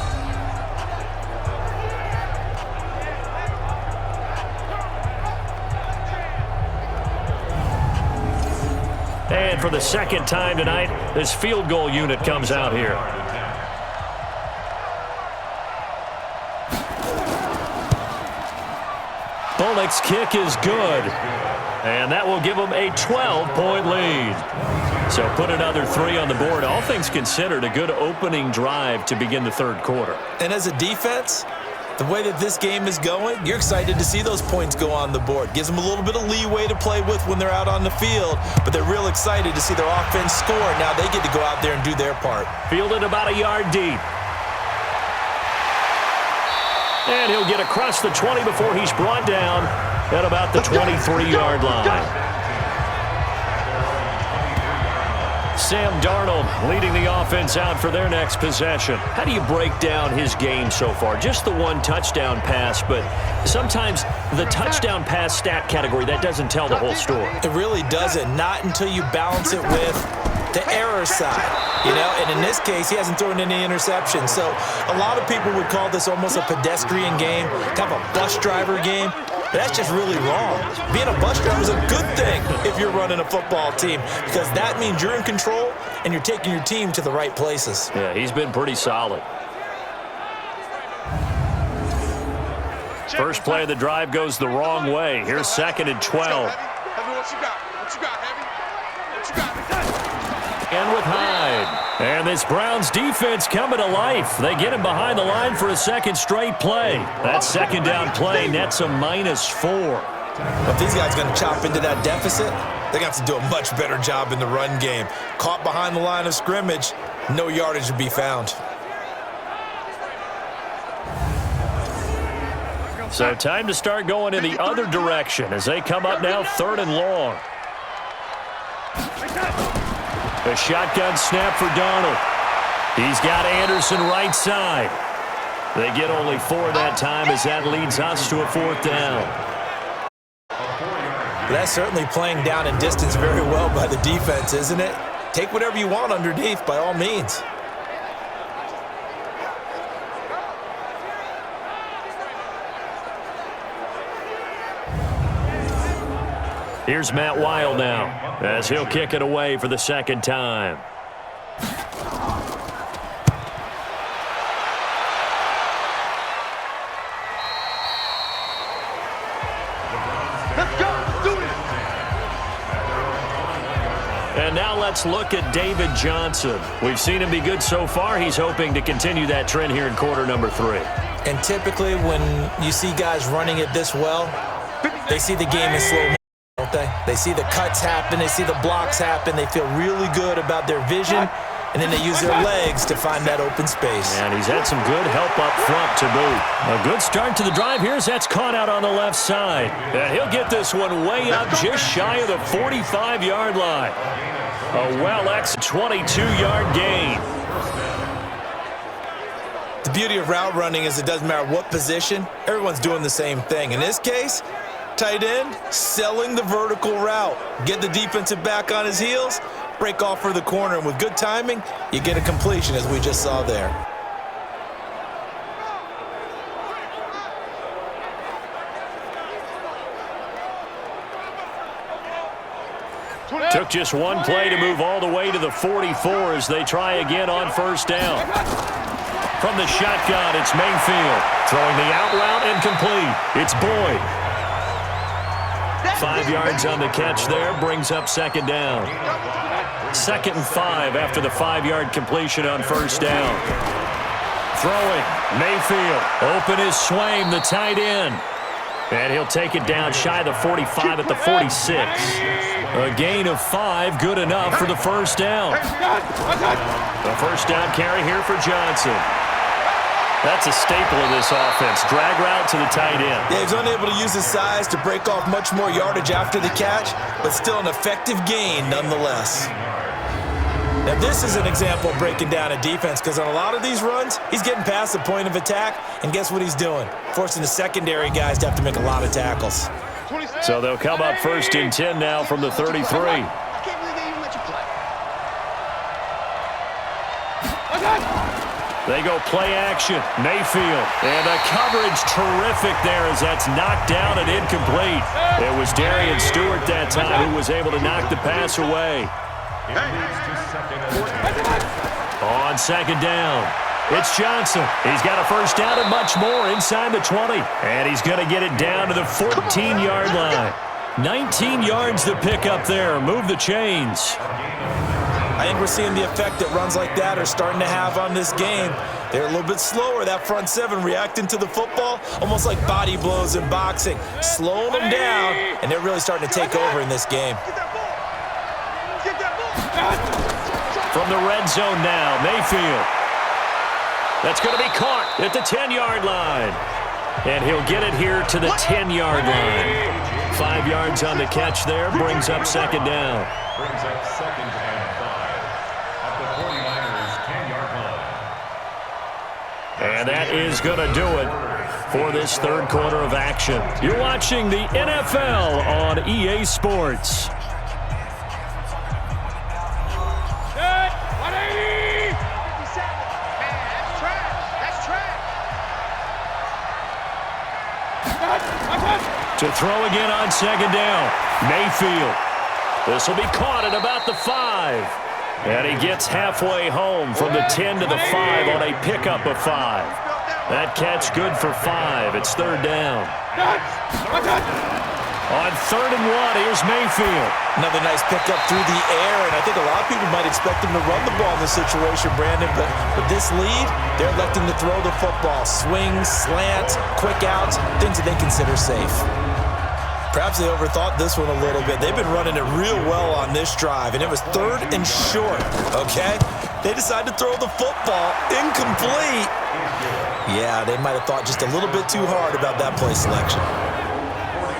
S2: And for the second time tonight, this field goal unit comes out here. Bullock's kick is good. And that will give them a 12-point lead. So put another 3 on the board. All things considered, a good opening drive to begin the third quarter.
S3: And as a defense, the way that this game is going, you're excited to see those points go on the board. Gives them a little bit of leeway to play with when they're out on the field, but they're real excited to see their offense score. Now they get to go out there and do their part.
S2: Fielded about a yard deep. And he'll get across the 20 before he's brought down at about the 23-yard line. Sam Darnold leading the offense out for their next possession. How do you break down his game so far? Just the one touchdown pass, but sometimes the touchdown pass stat category, that doesn't tell the whole story.
S3: It really doesn't, not until you balance it with the error side, you know, and in this case, he hasn't thrown any interceptions. So a lot of people would call this almost a pedestrian game, kind of a bus driver game. But that's just really wrong. Being a bus driver is a good thing if you're running a football team, because that means you're in control and you're taking your team to the right places.
S2: Yeah, he's been pretty solid. First play of the drive goes the wrong way. Here's second and 12. And with Hyde. And this Browns defense coming to life. They get him behind the line for a second straight play. That second down play nets a -4.
S3: If these guys are going to chop into that deficit, they're going to have to do a much better job in the run game. Caught behind the line of scrimmage, no yardage to be found.
S2: So time to start going in the other direction as they come up now 3rd and long. A shotgun snap for Darnold. He's got Anderson right side. They get only 4 that time as that leads us to a 4th down.
S3: That's certainly playing down and distance very well by the defense, isn't it? Take whatever you want underneath by all means.
S2: Here's Matt Wild now as he'll kick it away for the second time.
S4: Let's go. Let's do it.
S2: And now let's look at David Johnson. We've seen him be good so far. He's hoping to continue that trend here in quarter number 3.
S3: And typically when you see guys running it this well, they see the game in slow motion. They see the cuts happen, they see the blocks happen, they feel really good about their vision, and then they use their legs to find that open space.
S2: And he's had some good help up front to boot. A good start to the drive here as that's caught out on the left side. And he'll get this one way up just shy of the 45-yard line. A well-executed 22-yard gain.
S3: The beauty of route running is it doesn't matter what position, everyone's doing the same thing. In this case, tight end, selling the vertical route. Get the defensive back on his heels, break off for the corner, and with good timing, you get a completion as we just saw there.
S2: Took just one play to move all the way to the 44 as they try again on first down. From the shotgun, it's Mayfield. Throwing the out route incomplete. It's Boyd. 5 yards on the catch there, brings up second down. 2nd and 5 after the 5-yard completion on first down. Throwing, Mayfield. Open is Swaim, the tight end. And he'll take it down shy of the 45 at the 46. A gain of 5, good enough for the first down. The first down carry here for Johnson. That's a staple of this offense. Drag route to the tight end.
S3: Yeah, he's unable to use his size to break off much more yardage after the catch, but still an effective gain nonetheless. Now, this is an example of breaking down a defense because on a lot of these runs, he's getting past the point of attack, and guess what he's doing? Forcing the secondary guys to have to make a lot of tackles.
S2: So they'll come up 1st and 10 now from the 33. They go play action. Mayfield. And the coverage terrific there as that's knocked down and incomplete. It was Darian Stewart that time who was able to knock the pass away. On second down, it's Johnson. He's got a first down and much more inside the 20. And he's going to get it down to the 14-yard line. 19 yards to pick up there. Move the chains.
S3: I think we're seeing the effect that runs like that are starting to have on this game. They're a little bit slower, that front seven reacting to the football, almost like body blows in boxing, slowing them down, and they're really starting to take over in this game.
S2: From the red zone now, Mayfield. That's going to be caught at the 10-yard line. And he'll get it here to the 10-yard line. 5 yards on the catch there, brings up second down.
S6: Brings up 2nd and 5 at the 49ers 10-yard line.
S2: And that is going to do it for this third quarter of action. You're watching the NFL on EA Sports. To throw again on second down, Mayfield. This will be caught at about the 5. And he gets halfway home from the 10 to the 5 on a pickup of 5. That catch good for 5. It's third down. On 3rd and 1, here's Mayfield.
S3: Another nice pickup through the air, and I think a lot of people might expect him to run the ball in this situation, Brandon, but with this lead, they're electing to throw the football. Swings, slants, quick outs, things that they consider safe. Perhaps they overthought this one a little bit. They've been running it real well on this drive, and it was 3rd and short, okay? They decided to throw the football incomplete. Yeah, they might have thought just a little bit too hard about that play selection.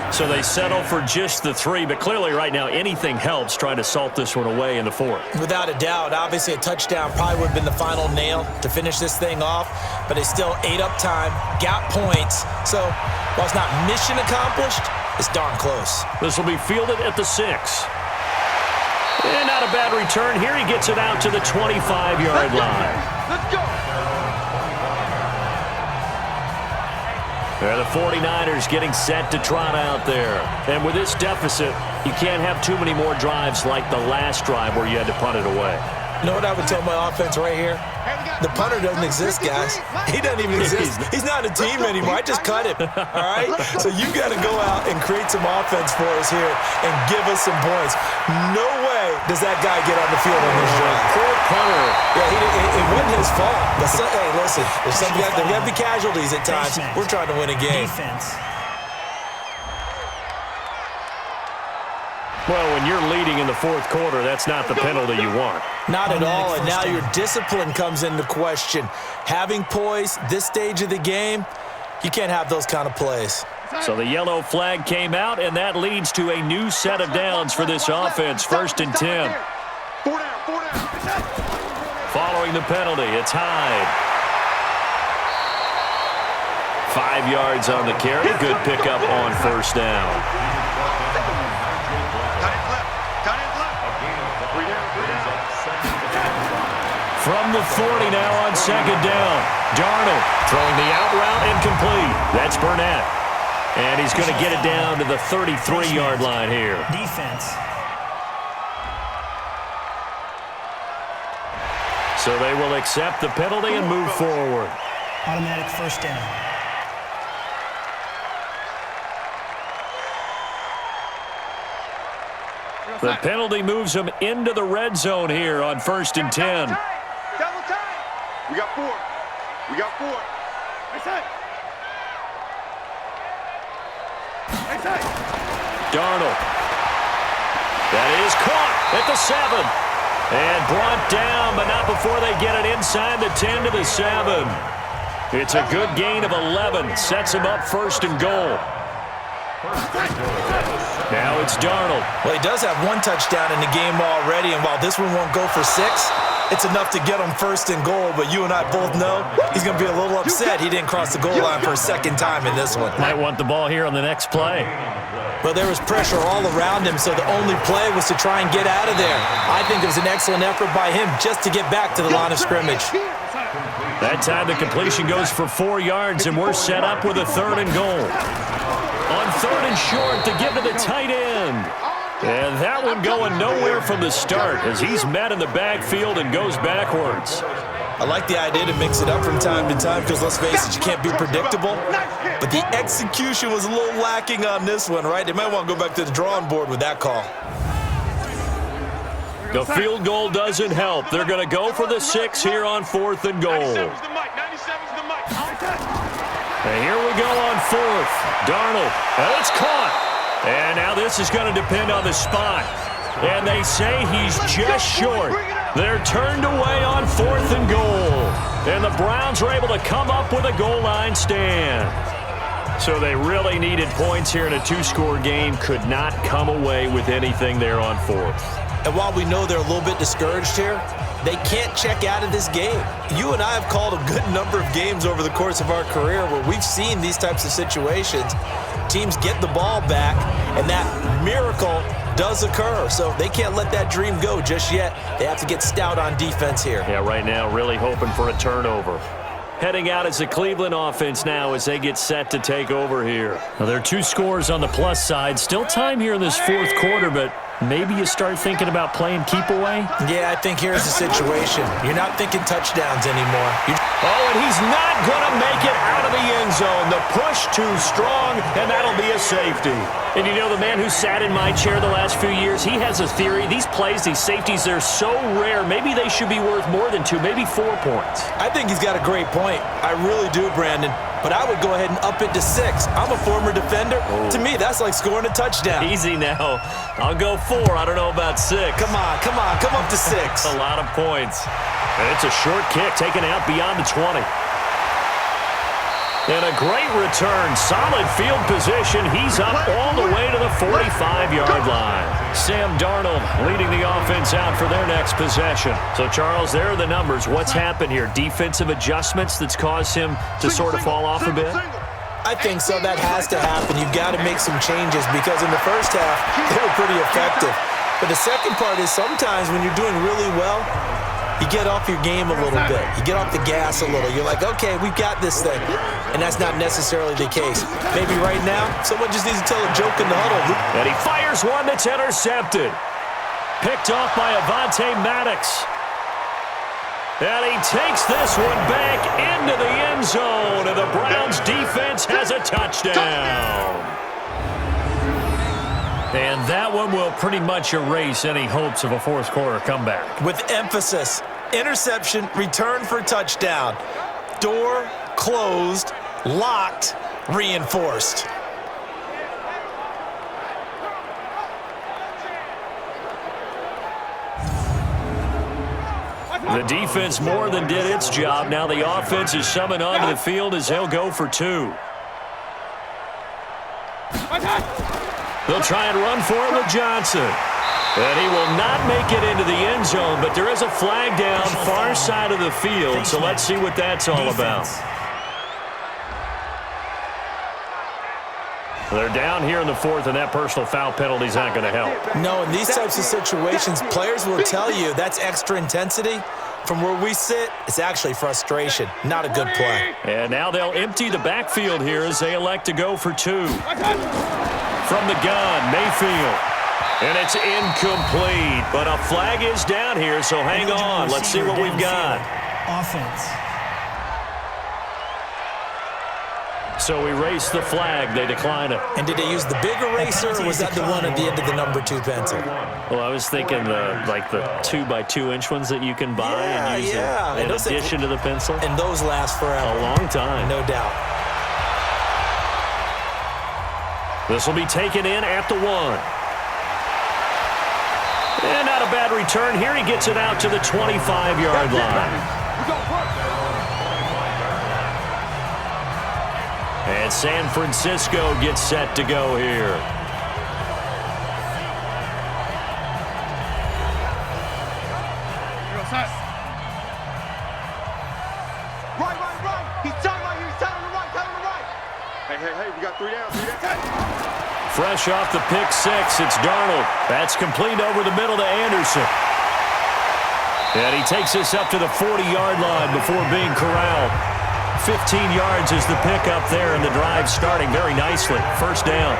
S2: So they settle for just the 3, but clearly right now anything helps trying to salt this one away in the 4th.
S3: Without a doubt, obviously a touchdown probably would have been the final nail to finish this thing off, but they still ate up time, got points. So while it's not mission accomplished, it's darn close.
S2: This will be fielded at the 6. And not a bad return here. He gets it out to the 25-yard line.
S4: Let's go.
S2: The 49ers getting set to trot out there. And with this deficit, you can't have too many more drives like the last drive where you had to punt it away.
S3: You know what I would tell my offense right here? The punter doesn't exist, guys. He doesn't even exist. He's not a team anymore. I just cut him, all right? So you got to go out and create some offense for us here and give us some points. No way does that guy get on the field on this drive.
S2: Poor punter.
S3: Yeah, it wasn't his fault. But hey, listen, there's got to be casualties at times. We're trying to win a game.
S5: Defense.
S2: Well, when you're leading in the 4th quarter, that's not the penalty you want.
S3: Not at all, and now your discipline comes into question. Having poise this stage of the game, you can't have those kind of plays.
S2: So the yellow flag came out, and that leads to a new set of downs for this offense. 1st and 10.
S4: 4 down.
S2: Following the penalty, it's Hyde. 5 yards on the carry. Good pickup on first down. From the 40 now on second down. Darnold throwing the out route incomplete. That's Burnett. And he's going to get it down to the 33-yard line here.
S5: Defense.
S2: So they will accept the penalty and move forward.
S5: Automatic first down.
S2: The penalty moves them into the red zone here on 1st and 10.
S4: Double time. We got 4. We got 4. Nice side. Nice side.
S2: Darnold. That is caught at the 7. And brought down, but not before they get it inside the 10 to the 7. It's a good gain of 11. Sets them up 1st and goal. Now it's Darnold.
S3: Well, he does have 1 touchdown in the game already, and while this one won't go for 6, it's enough to get him 1st and goal. But you and I both know he's going to be a little upset he didn't cross the goal line for a 2nd time in this one.
S2: Might want the ball here on the next play.
S3: Well, there was pressure all around him, so the only play was to try and get out of there. I think it was an excellent effort by him just to get back to the line of scrimmage.
S2: That time the completion goes for 4 yards, and we're set up with a 3rd and goal. On 3rd and short to give to the tight end. And that one going nowhere from the start as he's met in the backfield and goes backwards.
S3: I like the idea to mix it up from time to time because, let's face it, you can't be predictable. But the execution was a little lacking on this one, right? They might want to go back to the drawing board with that call.
S2: The field goal doesn't help. They're going to go for the 6 here on 4th and goal.
S4: 97's the mic. 97's the mic.
S2: And here we go on 4th. Darnold. And it's caught. And now this is going to depend on the spot. And they say he's just short. They're turned away on 4th and goal. And the Browns are able to come up with a goal line stand. So they really needed points here in a 2-score game. Could not come away with anything there on 4th.
S3: And while we know they're a little bit discouraged here, they can't check out of this game. You and I have called a good number of games over the course of our career where we've seen these types of situations. Teams get the ball back, and that miracle does occur. So they can't let that dream go just yet. They have to get stout on defense here.
S2: Yeah, right now really hoping for a turnover. Heading out as the Cleveland offense now as they get set to take over here. Well, there are 2 scores on the plus side. Still time here in this 4th quarter, but maybe you start thinking about playing keep away?
S3: Yeah, I think here's the situation. You're not thinking touchdowns anymore.
S2: Oh, and he's not going to make it out of the end zone. The push too strong, and that'll be a safety. And you know, the man who sat in my chair the last few years, he has a theory. These plays, these safeties, they're so rare. Maybe they should be worth more than 2, maybe 4 points.
S3: I think he's got a great point. I really do, Brandon. But I would go ahead and up it to 6. I'm a former defender. Oh. To me, that's like scoring a touchdown.
S2: Easy now. I'll go 4. I don't know about 6.
S3: Come on. Come up to 6.
S2: A lot of points. And it's a short kick taken out beyond the 20. And a great return. Solid field position. He's up all the way to the 45-yard line. Sam Darnold leading the offense out for their next possession. So, Charles, there are the numbers. What's happened here? Defensive adjustments that's caused him to sort of fall off a bit?
S3: I think so. That has to happen. You've got to make some changes because in the first half, they were pretty effective. But the second part is sometimes when you're doing really well, you get off your game a little bit. You get off the gas a little. You're like, okay, we've got this thing. And that's not necessarily the case. Maybe right now, someone just needs to tell a joke in the huddle.
S2: And he fires one that's intercepted. Picked off by Avonte Maddox. And he takes this one back into the end zone. And the Browns defense has a touchdown. And that one will pretty much erase any hopes of a 4th quarter comeback.
S3: With emphasis, interception, return for touchdown. Door closed, locked, reinforced.
S2: The defense more than did its job. Now the offense is summoned onto the field as they'll go for 2. They'll try and run for it with Johnson. And he will not make it into the end zone, but there is a flag down far side of the field, so let's see what that's all about. They're down here in the 4th, and that personal foul penalty is not going to help.
S3: No, in these types of situations, players will tell you that's extra intensity. From where we sit, it's actually frustration. Not a good play.
S2: And now they'll empty the backfield here as they elect to go for 2. From the gun, Mayfield. And it's incomplete, but a flag is down here, so hang on. Let's see what we've got.
S5: Offense.
S2: So we race the flag. They decline it.
S3: And did they use the big eraser, or was that the one at the end of the number 2 pencil?
S2: Well, I was thinking the 2x2-inch ones that you can buy and use in addition to the pencil.
S3: And those last forever.
S2: A long time.
S3: No doubt.
S2: This will be taken in at the 1. And not a bad return here. He gets it out to the 25-yard line. And San Francisco gets set to go here.
S4: Right. He's telling right here. He's telling the right. Telling the right. Hey, we got 3 down.
S2: Fresh off the pick 6, it's Darnold. That's complete over the middle to Anderson. And he takes this up to the 40-yard line before being corralled. 15 yards is the pickup there, and the drive starting very nicely. First down.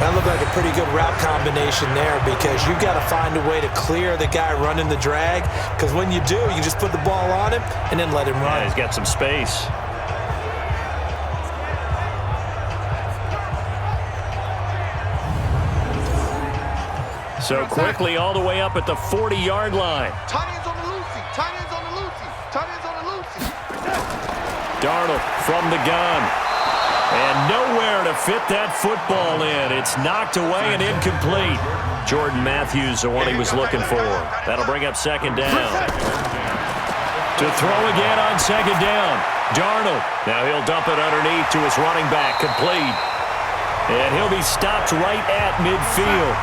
S3: That looked like a pretty good route combination there, because you've got to find a way to clear the guy running the drag, because when you do, you just put the ball on him and then let him run.
S2: Yeah, he's got some space. So quickly all the way up at the 40-yard line.
S4: Tight ends on the loosey. Tight ends on the loosey. Tight ends on the loosey.
S2: Darnold from the gun. And nowhere to fit that football in. It's knocked away and incomplete. Jordan Matthews, the one he was looking for. That'll bring up second down. To throw again on second down. Darnold. Now he'll dump it underneath to his running back. Complete. And he'll be stopped right at midfield.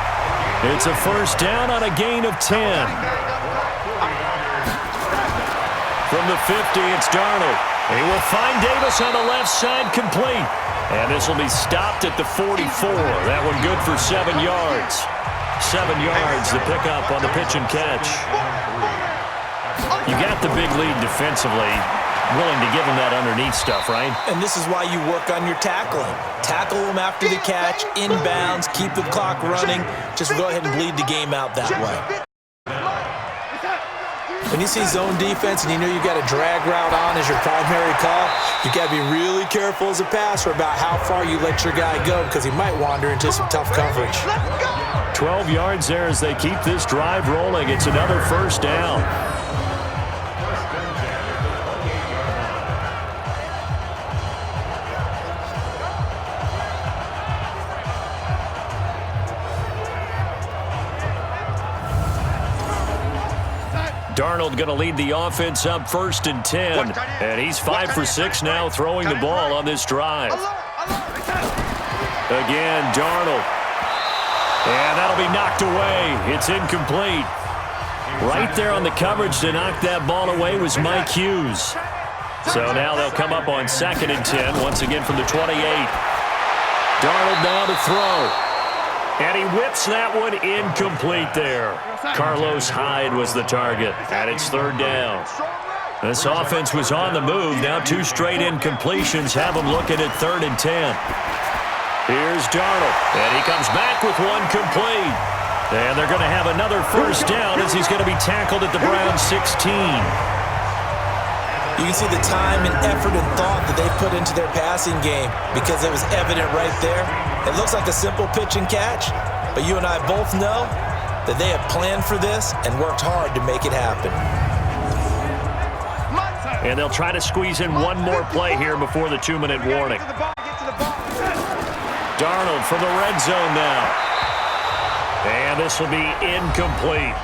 S2: It's a first down on a gain of 10. From the 50, it's Darnold. And he will find Davis on the left side, complete. And this will be stopped at the 44. That one good for 7 yards. 7 yards, the pickup on the pitch and catch. You got the big lead defensively. Willing to give him that underneath stuff, right?
S3: And this is why you work on your tackling. Tackle him after the catch, inbounds, keep the clock running. Just go ahead and bleed the game out that way. When you see zone defense and you know you've got a drag route on as your primary call, you got to be really careful as a passer about how far you let your guy go, because he might wander into some tough coverage.
S2: 12 yards there as they keep this drive rolling. It's another first down. Darnold going to lead the offense up first and 10. And he's 5 for 6 now throwing the ball on this drive. Again, Darnold. And that'll be knocked away. It's incomplete. Right there on the coverage to knock that ball away was Mike Hughes. So now they'll come up on second and 10 once again from the 28. Darnold now to throw. And he whips that one incomplete there. Carlos Hyde was the target, and it's third down. This offense was on the move. Now 2 straight incompletions have them looking at 3rd and 10. Here's Darnold, and he comes back with one complete. And they're going to have another first down as he's going to be tackled at the Browns 16.
S3: You can see the time and effort and thought that they put into their passing game, because it was evident right there. It looks like a simple pitch and catch, but you and I both know that they have planned for this and worked hard to make it happen.
S2: And they'll try to squeeze in one more play here before the 2-minute warning. Darnold from the red zone now. And this will be incomplete.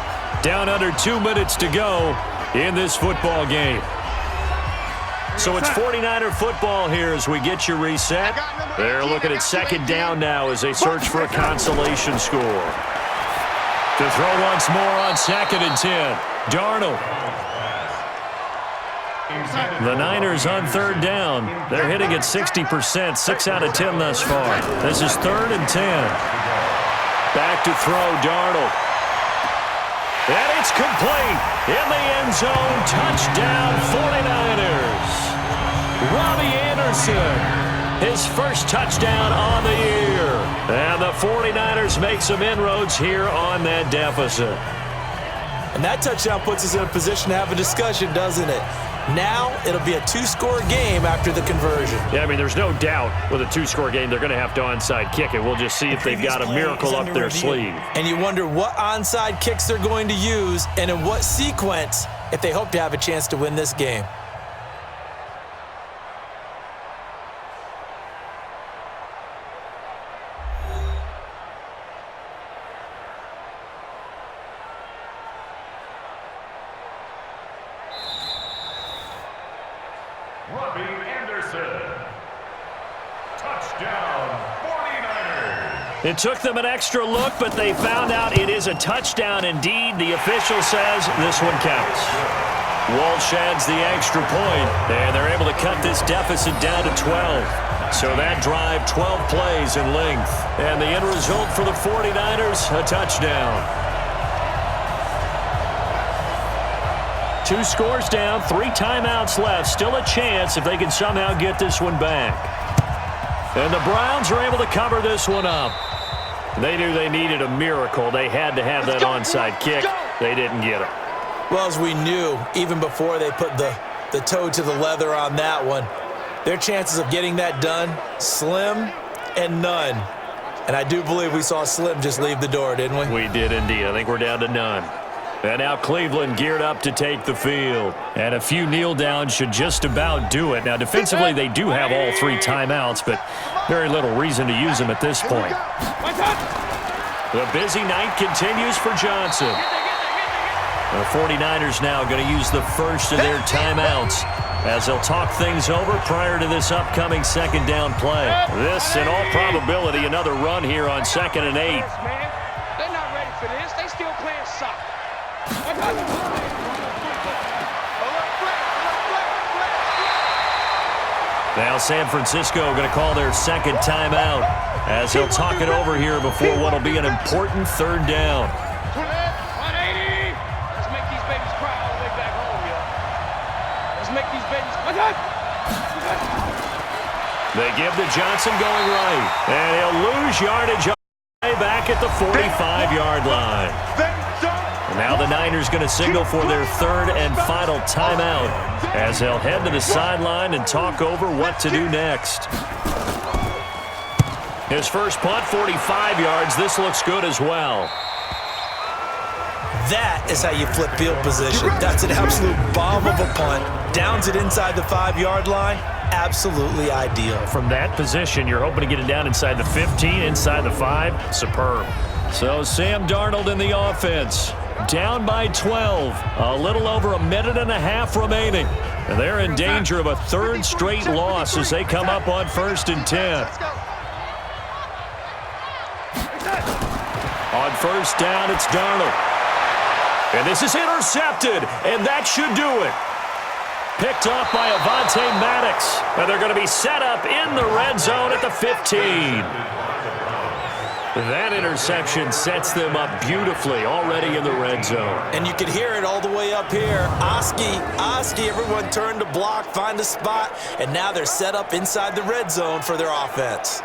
S2: Down under 2 minutes to go in this football game. So it's 49er football here as we get you reset. They're looking at second down now as they search for a consolation score. To throw once more on second and 10. Darnold. The Niners on third down. They're hitting at 60%, 6 out of 10 thus far. This is 3rd and 10. Back to throw, Darnold. And it's complete. In the end zone, touchdown 49ers. Robbie Anderson, his first touchdown on the year. And the The 49ers make some inroads here on that deficit.
S3: And that touchdown puts us in a position to have a discussion, doesn't it? Now it'll be a two-score game after the conversion.
S2: Yeah, I mean, there's no doubt with a two-score game they're going to have to onside kick it. We'll just see if they've got a miracle up their sleeve.
S3: And you wonder what onside kicks they're going to use and in what sequence if they hope to have a chance to win this game.
S2: It took them an extra look, but they found out it is a touchdown indeed. The official says this one counts. Walsh adds the extra point, and they're able to cut this deficit down to 12. So that drive, 12 plays in length. And the end result for the 49ers, a touchdown. 2 scores down, 3 timeouts left. Still a chance if they can somehow get this one back. And the Browns are able to cover this one up. They knew they needed a miracle. They had to have that onside kick. They didn't get it.
S3: Well, as we knew, even before they put the toe to the leather on that one, their chances of getting that done, slim and none. And I do believe we saw Slim just leave the door, didn't we?
S2: We did indeed. I think we're down to none. And now Cleveland geared up to take the field. And a few kneel downs should just about do it. Now, defensively, they do have all 3 timeouts, but very little reason to use them at this point. The busy night continues for Johnson. The 49ers now going to use the first of their timeouts as they'll talk things over prior to this upcoming second down play. This, in all probability, another run here on 2nd and 8.
S4: They're not ready for this. They still playing soccer.
S2: Now San Francisco going to call their second timeout as they'll talk it over here before what will be an important 3rd down.
S4: 180. Let's make these babies cry all the way back home, yo. Let's make these babies cry.
S2: They give to Johnson going right, and he'll lose yardage back at the 45-yard line. And now the Niners going to signal for their 3rd and final timeout as they'll head to the sideline and talk over what to do next. His first punt, 45 yards. This looks good as well.
S3: That is how you flip field position. That's an absolute bomb of a punt. Downs it inside the 5-yard line. Absolutely ideal.
S2: From that position, you're hoping to get it down inside the 15, inside the 5. Superb. So Sam Darnold in the offense. Down by 12. A little over a minute and a half remaining. And they're in danger of a 3rd straight loss as they come up on 1st and 10. On 1st down, it's Darnold. And this is intercepted, and that should do it. Picked off by Avonte Maddox. And they're going to be set up in the red zone at the 15. That interception sets them up beautifully already in the red zone.
S3: And you can hear it all the way up here. Oski, everyone turned to block, find a spot, and now they're set up inside the red zone for their offense.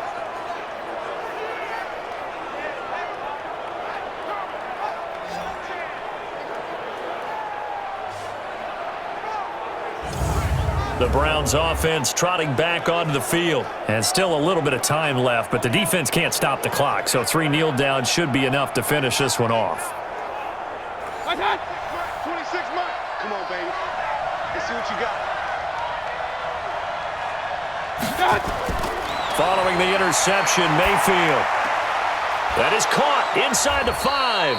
S2: The Browns offense trotting back onto the field. And still a little bit of time left, but the defense can't stop the clock, so 3 kneel downs should be enough to finish this one off.
S4: 26 months. Come on, baby. Let's see what you got.
S2: Following the interception, Mayfield. That is caught inside the 5.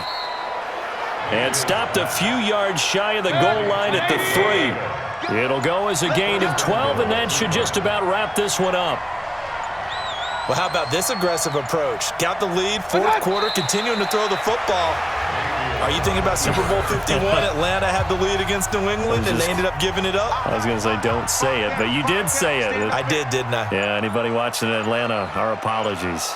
S2: And stopped a few yards shy of the goal line at the 3. It'll go as a gain of 12, and that should just about wrap this one up.
S3: Well, how about this aggressive approach? Got the lead, 4th quarter, continuing to throw the football. Are you thinking about Super Bowl 51? Atlanta had the lead against New England, and they ended up giving it up?
S2: I was going to say don't say it, but you did say it.
S3: I did, didn't I?
S2: Yeah, anybody watching Atlanta, our apologies.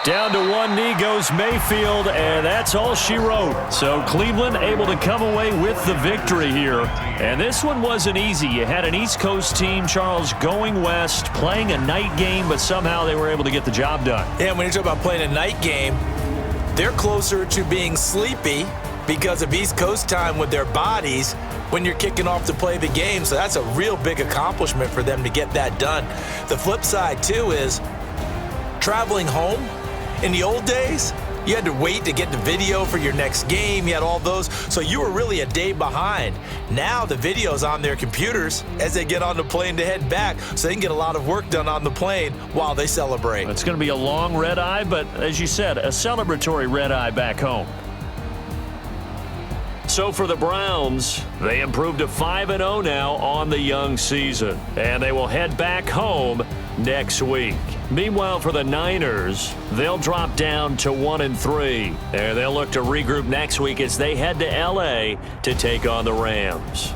S2: Down to one knee goes Mayfield, and that's all she wrote. So Cleveland able to come away with the victory here. And this one wasn't easy. You had an East Coast team, Charles, going west, playing a night game, but somehow they were able to get the job done.
S3: Yeah, when you're talking about playing a night game, they're closer to being sleepy because of East Coast time with their bodies when you're kicking off to play the game. So that's a real big accomplishment for them to get that done. The flip side, too, is traveling home. In the old days, you had to wait to get the video for your next game. You had all those. So you were really a day behind. Now the video's on their computers as they get on the plane to head back, so they can get a lot of work done on the plane while they celebrate.
S2: It's going to be a long red eye, but as you said, a celebratory red eye back home. So for the Browns, they improved to 5-0 now on the young season, and they will head back home next week. Meanwhile, for the Niners, they'll drop down to 1-3, and they'll look to regroup next week as they head to L.A. to take on the Rams.